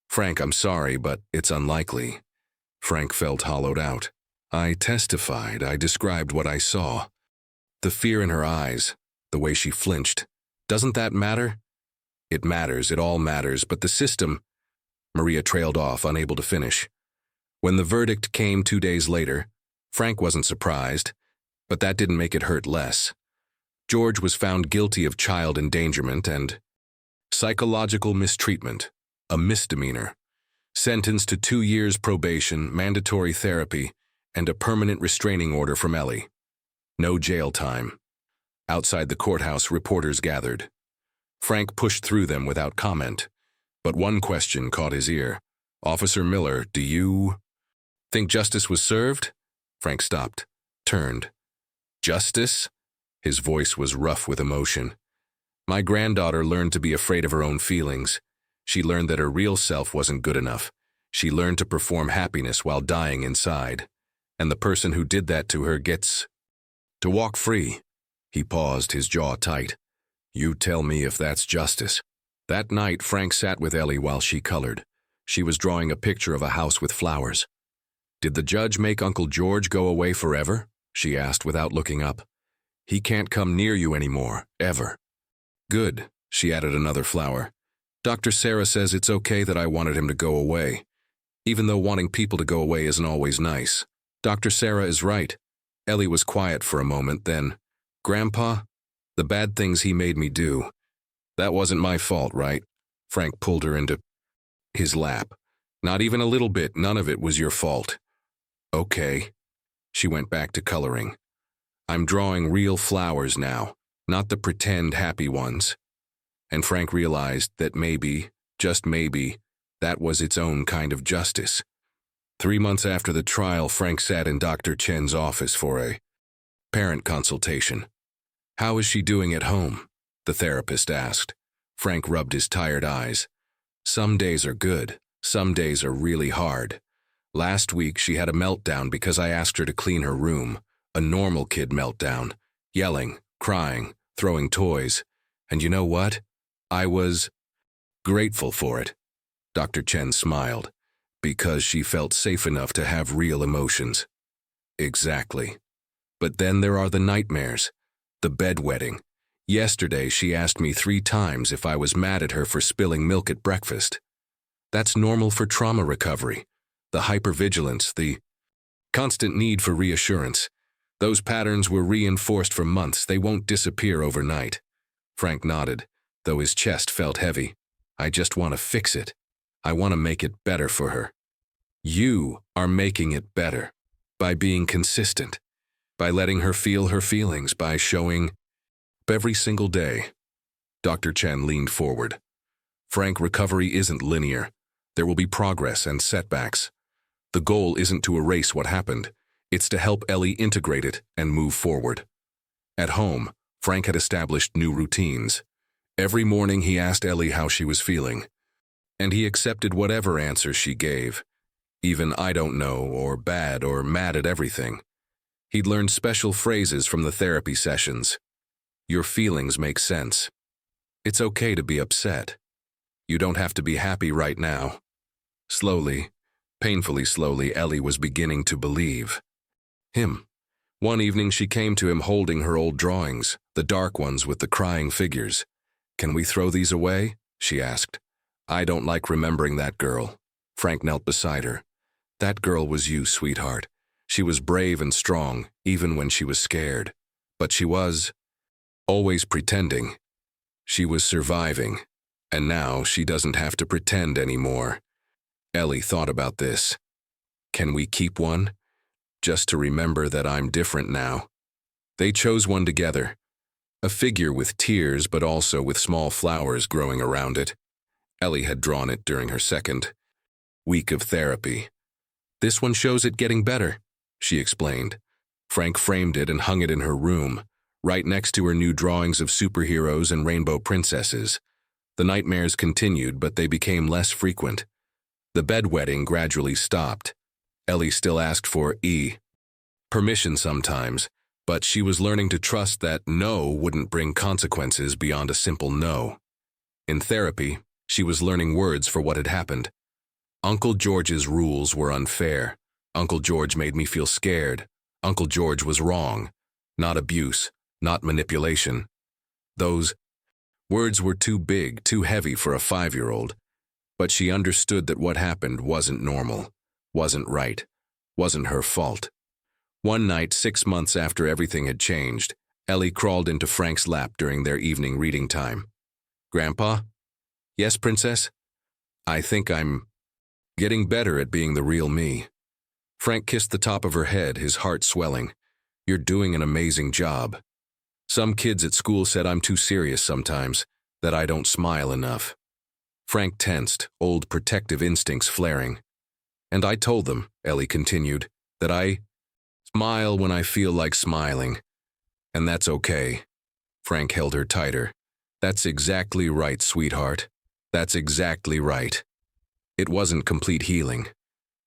Frank, I'm sorry, but it's unlikely." Frank felt hollowed out. "I testified. I described what I saw." The fear in her eyes, the way she flinched. "Doesn't that matter?" "It matters. It all matters. But the system—" Maria trailed off, unable to finish. When the verdict came 2 days later, Frank wasn't surprised, but that didn't make it hurt less. George was found guilty of child endangerment and psychological mistreatment, a misdemeanor, sentenced to 2 years probation, mandatory therapy, and a permanent restraining order from Ellie. No jail time. Outside the courthouse, reporters gathered. Frank pushed through them without comment. But one question caught his ear. "Officer Miller, do you think justice was served?" Frank stopped, turned. "Justice?" His voice was rough with emotion. "My granddaughter learned to be afraid of her own feelings. She learned that her real self wasn't good enough. She learned to perform happiness while dying inside. And the person who did that to her gets to walk free." He paused, his jaw tight. "You tell me if that's justice." That night, Frank sat with Ellie while she colored. She was drawing a picture of a house with flowers. "Did the judge make Uncle George go away forever?" she asked without looking up. "He can't come near you anymore, ever." "Good," she added another flower. "Dr. Sarah says it's okay that I wanted him to go away, even though wanting people to go away isn't always nice. Dr. Sarah is right." Ellie was quiet for a moment, then, "Grandpa, the bad things he made me do, that wasn't my fault, right?" Frank pulled her into his lap. "Not even a little bit, none of it was your fault." "Okay." She went back to coloring. "I'm drawing real flowers now, not the pretend happy ones." And Frank realized that maybe, just maybe, that was its own kind of justice. 3 months after the trial, Frank sat in Dr. Chen's office for a parent consultation. "How is she doing at home?" the therapist asked. Frank rubbed his tired eyes. "Some days are good, some days are really hard. Last week she had a meltdown because I asked her to clean her room, a normal kid meltdown, yelling, crying, throwing toys. And you know what? I was grateful for it." Dr. Chen smiled. "Because she felt safe enough to have real emotions." "Exactly. But then there are the nightmares. The bedwetting. Yesterday she asked me 3 times if I was mad at her for spilling milk at breakfast. That's normal for trauma recovery. The hypervigilance, the constant need for reassurance. Those patterns were reinforced for months. They won't disappear overnight." Frank nodded, though his chest felt heavy. "I just want to fix it. I want to make it better for her." "You are making it better. By being consistent. By letting her feel her feelings. By showing every single day." Dr. Chen leaned forward. "Frank, recovery isn't linear. There will be progress and setbacks. The goal isn't to erase what happened. It's to help Ellie integrate it and move forward." At home, Frank had established new routines. Every morning he asked Ellie how she was feeling, and he accepted whatever answer she gave, even "I don't know" or "bad" or "mad at everything." He'd learned special phrases from the therapy sessions. "Your feelings make sense. It's okay to be upset. You don't have to be happy right now." Slowly, painfully slowly, Ellie was beginning to believe him. One evening she came to him holding her old drawings, the dark ones with the crying figures. "Can we throw these away?" she asked. "I don't like remembering that girl." Frank knelt beside her. "That girl was you, sweetheart. She was brave and strong, even when she was scared. But she was always pretending. She was surviving. And now she doesn't have to pretend anymore." Ellie thought about this. "Can we keep one? Just to remember that I'm different now." They chose one together. A figure with tears, but also with small flowers growing around it. Ellie had drawn it during her second week of therapy. "This one shows it getting better," she explained. Frank framed it and hung it in her room, right next to her new drawings of superheroes and rainbow princesses. The nightmares continued, but they became less frequent. The bedwetting gradually stopped. Ellie still asked for permission sometimes, but she was learning to trust that no wouldn't bring consequences beyond a simple no. In therapy, she was learning words for what had happened. Uncle George's rules were unfair. Uncle George made me feel scared. Uncle George was wrong. Not abuse, not manipulation. Those words were too big, too heavy for a 5-year-old. But she understood that what happened wasn't normal, wasn't right, wasn't her fault. One night, 6 months after everything had changed, Ellie crawled into Frank's lap during their evening reading time. "Grandpa?" "Yes, Princess?" "I think I'm getting better at being the real me." Frank kissed the top of her head, his heart swelling. "You're doing an amazing job. Some kids at school said I'm too serious sometimes, that I don't smile enough." Frank tensed, old protective instincts flaring. And I told them, Ellie continued, that I smile when I feel like smiling. And that's okay. Frank held her tighter. That's exactly right, sweetheart. That's exactly right. It wasn't complete healing.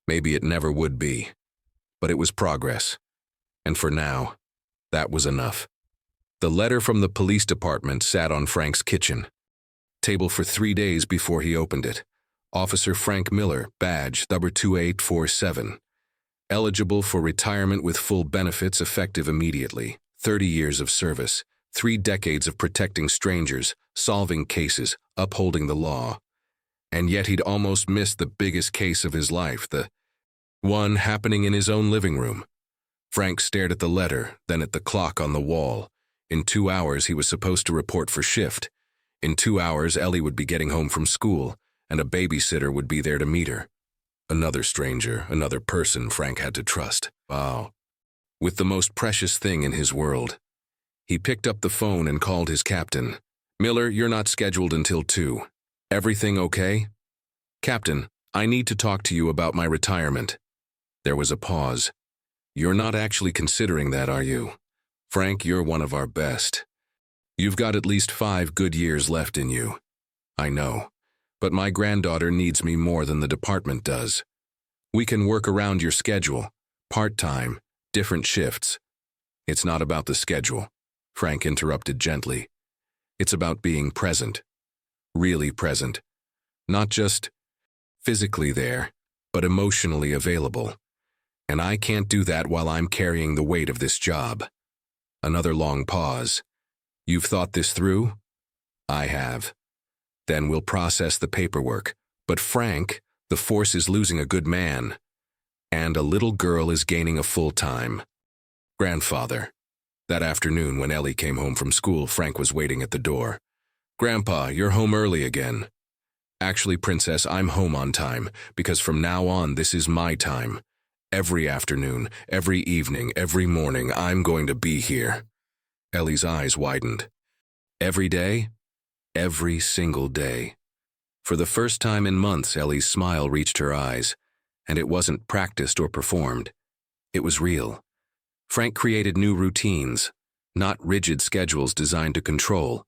Maybe it never would be. But it was progress. And for now, that was enough. The letter from the police department sat on Frank's kitchen table for 3 days before he opened it. Officer Frank Miller, badge number 2847. Eligible for retirement with full benefits effective immediately. 30 years of service. 3 decades of protecting strangers, solving cases, upholding the law. And yet he'd almost missed the biggest case of his life, the one happening in his own living room. Frank stared at the letter, then at the clock on the wall. In 2 hours he was supposed to report for shift. In 2 hours Ellie would be getting home from school, and a babysitter would be there to meet her. Another stranger, another person Frank had to trust. Wow. With the most precious thing in his world. He picked up the phone and called his captain. Miller, you're not scheduled until 2. Everything okay? Captain, I need to talk to you about my retirement. There was a pause. You're not actually considering that, are you? Frank, you're one of our best. You've got at least 5 good years left in you. I know. But my granddaughter needs me more than the department does. We can work around your schedule. Part-time, different shifts. It's not about the schedule, Frank interrupted gently. It's about being present. Really present. Not just physically there, but emotionally available. And I can't do that while I'm carrying the weight of this job. Another long pause. You've thought this through? I have. Then we'll process the paperwork. But Frank, the force is losing a good man. And a little girl is gaining a full-time grandfather. That afternoon when Ellie came home from school, Frank was waiting at the door. Grandpa, you're home early again. Actually, Princess, I'm home on time, because from now on this is my time. Every afternoon, every evening, every morning, I'm going to be here. Ellie's eyes widened. Every day? Every single day. For the first time in months, Ellie's smile reached her eyes, and it wasn't practiced or performed. It was real. Frank created new routines, not rigid schedules designed to control,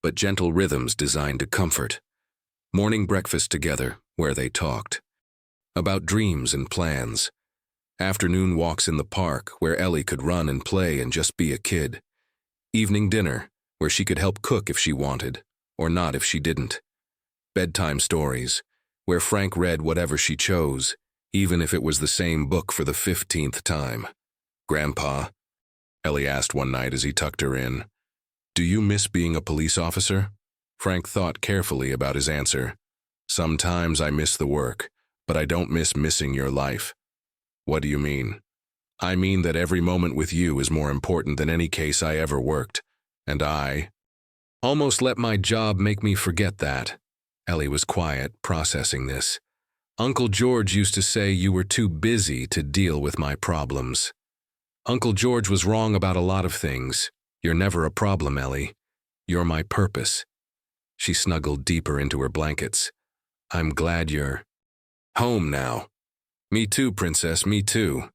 but gentle rhythms designed to comfort. Morning breakfast together, where they talked about dreams and plans. Afternoon walks in the park, where Ellie could run and play and just be a kid. Evening dinner, where she could help cook if she wanted, or not if she didn't. Bedtime stories, where Frank read whatever she chose, even if it was the same book for the 15th time. Grandpa, Ellie asked one night as he tucked her in, do you miss being a police officer? Frank thought carefully about his answer. Sometimes I miss the work, but I don't miss missing your life. What do you mean? I mean that every moment with you is more important than any case I ever worked, and I almost let my job make me forget that. Ellie was quiet, processing this. Uncle George used to say you were too busy to deal with my problems. Uncle George was wrong about a lot of things. You're never a problem, Ellie. You're my purpose. She snuggled deeper into her blankets. I'm glad you're home now. Me too, Princess, me too.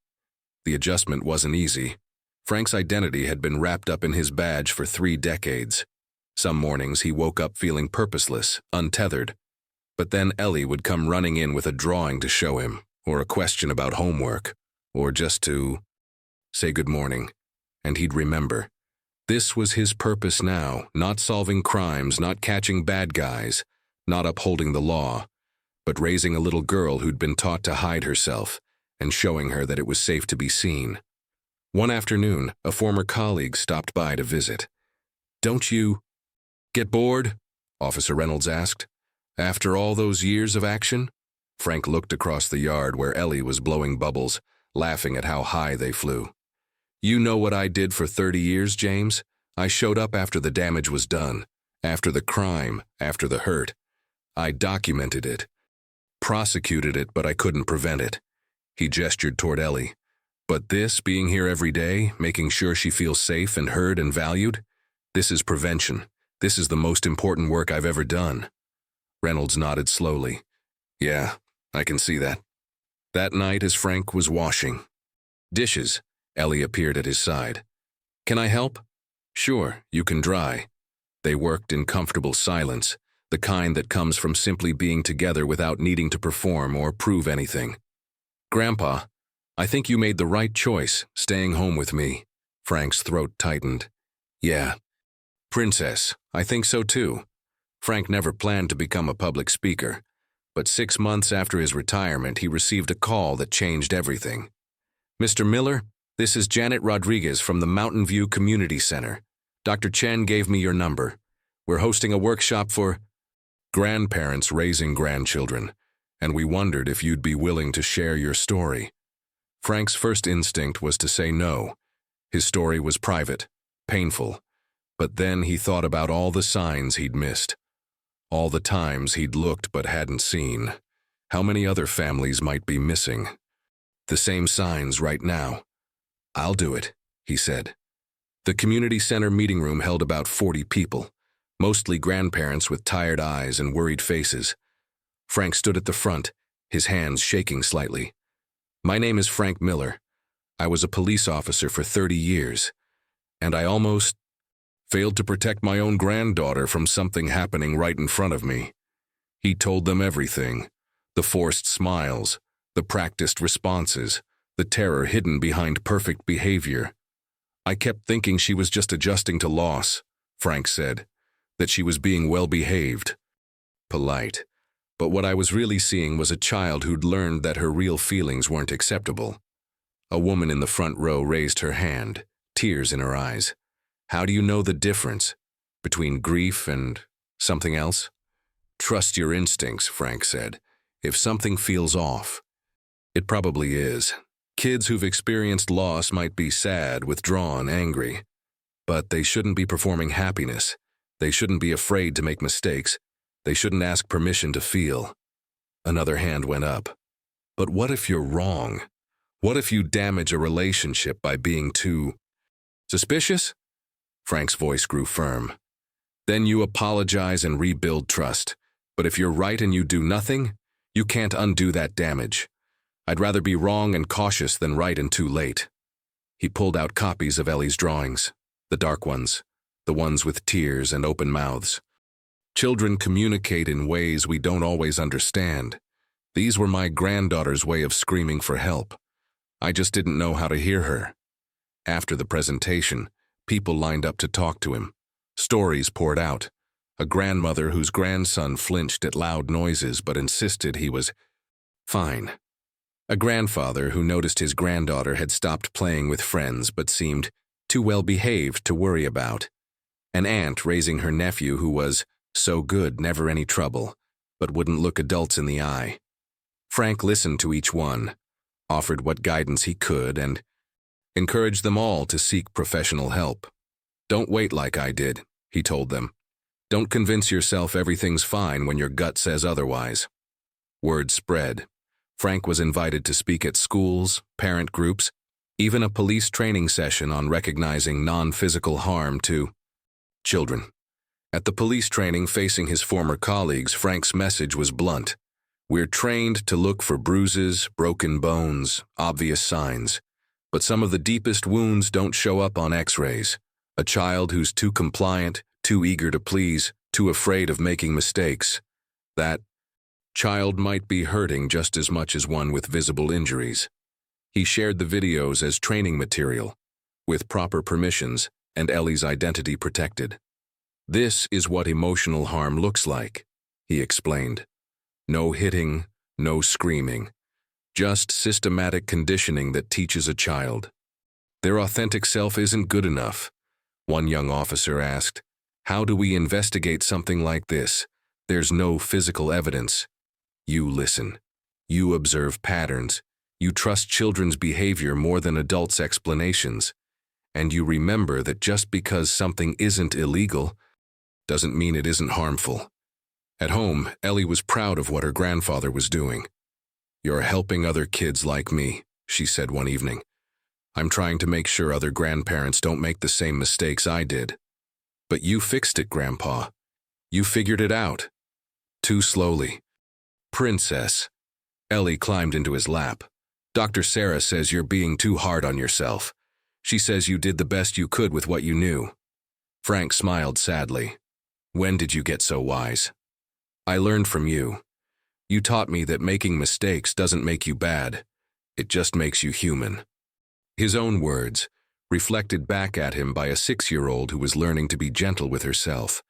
The adjustment wasn't easy. Frank's identity had been wrapped up in his badge for 3 decades. Some mornings he woke up feeling purposeless, untethered. But then Ellie would come running in with a drawing to show him, or a question about homework, or just to say good morning, and he'd remember. This was his purpose now, not solving crimes, not catching bad guys, not upholding the law, but raising a little girl who'd been taught to hide herself and showing her that it was safe to be seen. One afternoon, a former colleague stopped by to visit. Don't you get bored? Officer Reynolds asked. After all those years of action? Frank looked across the yard where Ellie was blowing bubbles, laughing at how high they flew. You know what I did for 30 years, James? I showed up after the damage was done, after the crime, after the hurt. I documented it, prosecuted it, but I couldn't prevent it. He gestured toward Ellie. But this, being here every day, making sure she feels safe and heard and valued, this is prevention. This is the most important work I've ever done. Reynolds nodded slowly. Yeah, I can see that. That night, as Frank was washing dishes, Ellie appeared at his side. Can I help? Sure, you can dry. They worked in comfortable silence, the kind that comes from simply being together without needing to perform or prove anything. Grandpa, I think you made the right choice, staying home with me. Frank's throat tightened. Yeah. Princess, I think so too. Frank never planned to become a public speaker, but 6 months after his retirement, he received a call that changed everything. Mr. Miller, this is Janet Rodriguez from the Mountain View Community Center. Dr. Chen gave me your number. We're hosting a workshop for grandparents raising grandchildren, and we wondered if you'd be willing to share your story. Frank's first instinct was to say no. His story was private, painful, but then he thought about all the signs he'd missed, all the times he'd looked but hadn't seen. How many other families might be missing? The same signs right now. I'll do it, he said. The community center meeting room held about 40 people, mostly grandparents with tired eyes and worried faces. Frank stood at the front, his hands shaking slightly. My name is Frank Miller. I was a police officer for 30 years, and I almost failed to protect my own granddaughter from something happening right in front of me. He told them everything, the forced smiles, the practiced responses, the terror hidden behind perfect behavior. I kept thinking she was just adjusting to loss, Frank said, that she was being well-behaved, polite. But what I was really seeing was a child who'd learned that her real feelings weren't acceptable. A woman in the front row raised her hand, tears in her eyes. How do you know the difference between grief and something else? Trust your instincts, Frank said. If something feels off, it probably is. Kids who've experienced loss might be sad, withdrawn, angry, but they shouldn't be performing happiness. They shouldn't be afraid to make mistakes. They shouldn't ask permission to feel. Another hand went up. But what if you're wrong? What if you damage a relationship by being too suspicious? Frank's voice grew firm. Then you apologize and rebuild trust. But if you're right and you do nothing, you can't undo that damage. I'd rather be wrong and cautious than right and too late. He pulled out copies of Ellie's drawings, the dark ones, the ones with tears and open mouths. Children communicate in ways we don't always understand. These were my granddaughter's way of screaming for help. I just didn't know how to hear her. After the presentation, people lined up to talk to him. Stories poured out. A grandmother whose grandson flinched at loud noises but insisted he was fine. A grandfather who noticed his granddaughter had stopped playing with friends but seemed too well-behaved to worry about. An aunt raising her nephew who was so good, never any trouble, but wouldn't look adults in the eye. Frank listened to each one, offered what guidance he could, and encouraged them all to seek professional help. Don't wait like I did, he told them. Don't convince yourself everything's fine when your gut says otherwise. Word spread. Frank was invited to speak at schools, parent groups, even a police training session on recognizing non-physical harm to children. At the police training facing his former colleagues, Frank's message was blunt. We're trained to look for bruises, broken bones, obvious signs. But some of the deepest wounds don't show up on x-rays. A child who's too compliant, too eager to please, too afraid of making mistakes. That child might be hurting just as much as one with visible injuries. He shared the videos as training material, with proper permissions and Ellie's identity protected. This is what emotional harm looks like, he explained. No hitting, no screaming. Just systematic conditioning that teaches a child. Their authentic self isn't good enough. One young officer asked, how do we investigate something like this? There's no physical evidence. You listen. You observe patterns. You trust children's behavior more than adults' explanations. And you remember that just because something isn't illegal doesn't mean it isn't harmful. At home, Ellie was proud of what her grandfather was doing. You're helping other kids like me, she said one evening. I'm trying to make sure other grandparents don't make the same mistakes I did. But you fixed it, Grandpa. You figured it out. too slowly. Princess. Ellie climbed into his lap. Dr. Sarah says you're being too hard on yourself. She says you did the best you could with what you knew. Frank smiled sadly. When did you get so wise? I learned from you. You taught me that making mistakes doesn't make you bad. It just makes you human. His own words, reflected back at him by a 6-year-old who was learning to be gentle with herself.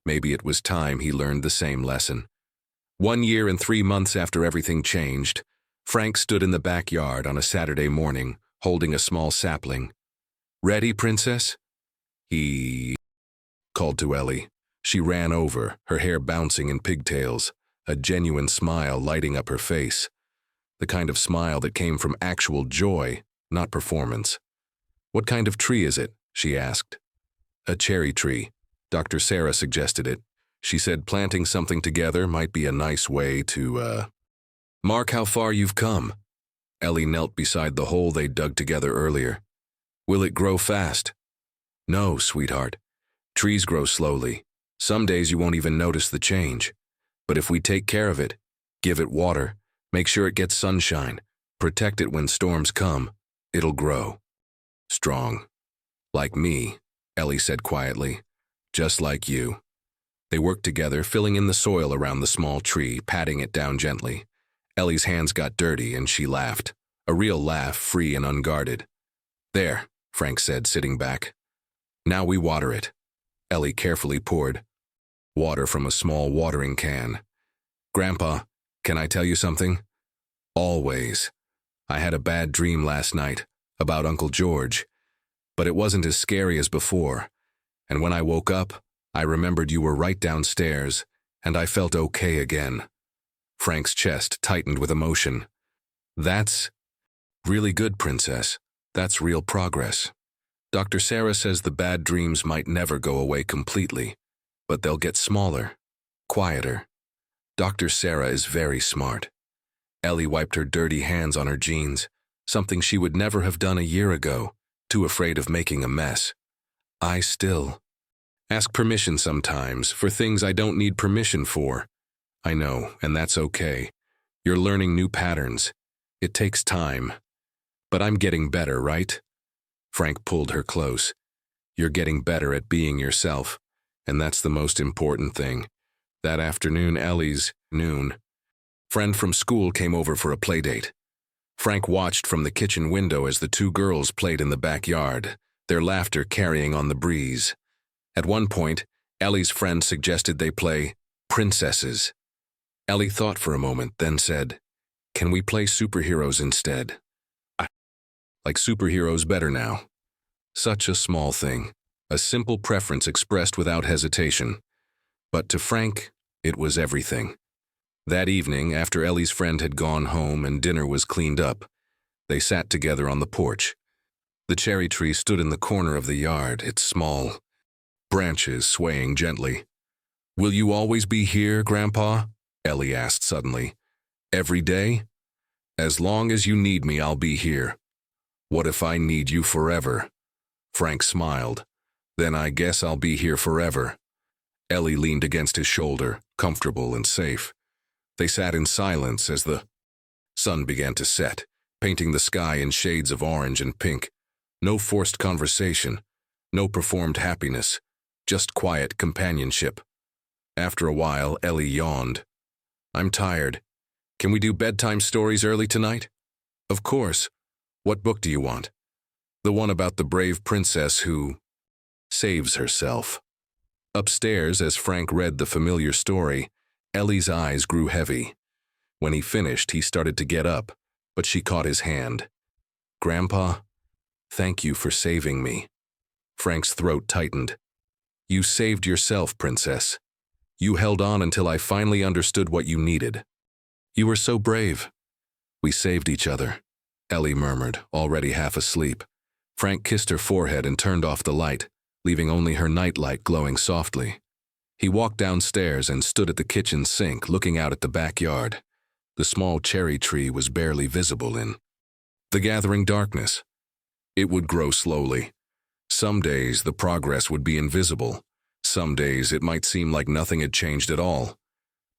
Maybe it was time he learned the same lesson. 1 year and 3 months after everything changed, Frank stood in the backyard on a Saturday morning, holding a small sapling. Ready, Princess? He called to Ellie. She ran over, her hair bouncing in pigtails, a genuine smile lighting up her face. The kind of smile that came from actual joy, not performance. What kind of tree is it? She asked. A cherry tree. Dr. Sarah suggested it. She said planting something together might be a nice way to, mark how far you've come. Ellie knelt beside the hole they dug together earlier. Will it grow fast? No, sweetheart. Trees grow slowly. Some days you won't even notice the change. But if we take care of it, give it water, make sure it gets sunshine, protect it when storms come, it'll grow. Strong. Like me, Ellie said quietly. Just like you. They worked together, filling in the soil around the small tree, patting it down gently. Ellie's hands got dirty and she laughed. A real laugh, free and unguarded. There, Frank said, sitting back. Now we water it. Ellie carefully poured water from a small watering can. Grandpa, can I tell you something? Always. I had a bad dream last night about Uncle George, but it wasn't as scary as before. And when I woke up, I remembered you were right downstairs, and I felt okay again. Frank's chest tightened with emotion. That's really good, Princess. That's real progress. Dr. Sarah says the bad dreams might never go away completely, but they'll get smaller, quieter. Dr. Sarah is very smart. Ellie wiped her dirty hands on her jeans, something she would never have done a year ago, too afraid of making a mess. I still ask permission sometimes for things I don't need permission for. I know, and that's okay. You're learning new patterns. It takes time. But I'm getting better, right? Frank pulled her close. You're getting better at being yourself, and that's the most important thing. That afternoon, Ellie's friend from school came over for a playdate. Frank watched from the kitchen window as the two girls played in the backyard, their laughter carrying on the breeze. At one point, Ellie's friend suggested they play princesses. Ellie thought for a moment, then said, "Can we play superheroes instead? I like superheroes better now." Such a small thing, a simple preference expressed without hesitation. But to Frank, it was everything. That evening, after Ellie's friend had gone home and dinner was cleaned up, they sat together on the porch. The cherry tree stood in the corner of the yard, its small branches swaying gently. "Will you always be here, Grandpa?" Ellie asked suddenly. "Every day? As long as you need me, I'll be here. What if I need you forever?" Frank smiled. "Then I guess I'll be here forever." Ellie leaned against his shoulder, comfortable and safe. They sat in silence as the sun began to set, painting the sky in shades of orange and pink. No forced conversation, no performed happiness, just quiet companionship. After a while, Ellie yawned. "I'm tired. Can we do bedtime stories early tonight?" "Of course. What book do you want?" "The one about the brave princess who saves herself." Upstairs, as Frank read the familiar story, Ellie's eyes grew heavy. When he finished, he started to get up, but she caught his hand. "Grandpa, thank you for saving me." Frank's throat tightened. "You saved yourself, Princess. You held on until I finally understood what you needed. You were so brave." "We saved each other," Ellie murmured, already half asleep. Frank kissed her forehead and turned off the light, leaving only her nightlight glowing softly. He walked downstairs and stood at the kitchen sink, looking out at the backyard. The small cherry tree was barely visible in the gathering darkness. It would grow slowly. Some days the progress would be invisible. Some days it might seem like nothing had changed at all.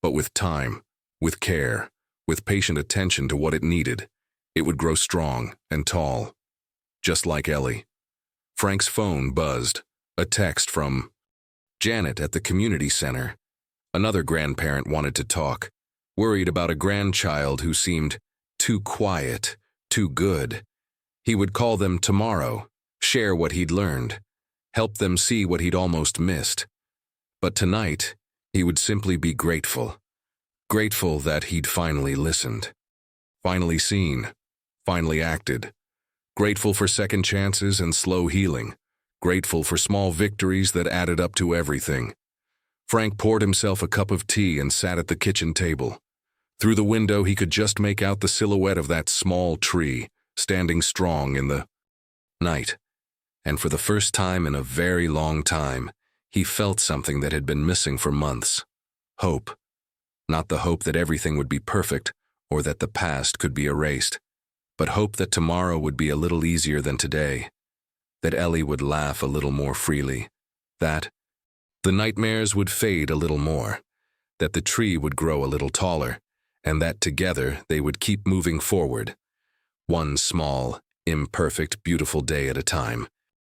But with time, with care, with patient attention to what it needed, it would grow strong and tall, just like Ellie. Frank's phone buzzed, a text from Janet at the community center. Another grandparent wanted to talk, worried about a grandchild who seemed too quiet, too good. He would call them tomorrow, share what he'd learned, help them see what he'd almost missed. But tonight, he would simply be grateful. Grateful that he'd finally listened, finally seen, finally acted. Grateful for second chances and slow healing. Grateful for small victories that added up to everything. Frank poured himself a cup of tea and sat at the kitchen table. Through the window, he could just make out the silhouette of that small tree, standing strong in the night. And for the first time in a very long time, he felt something that had been missing for months. Hope. Not the hope that everything would be perfect or that the past could be erased, but hope that tomorrow would be a little easier than today, that Ellie would laugh a little more freely, that the nightmares would fade a little more, that the tree would grow a little taller, and that together they would keep moving forward, one small, imperfect, beautiful day at a time.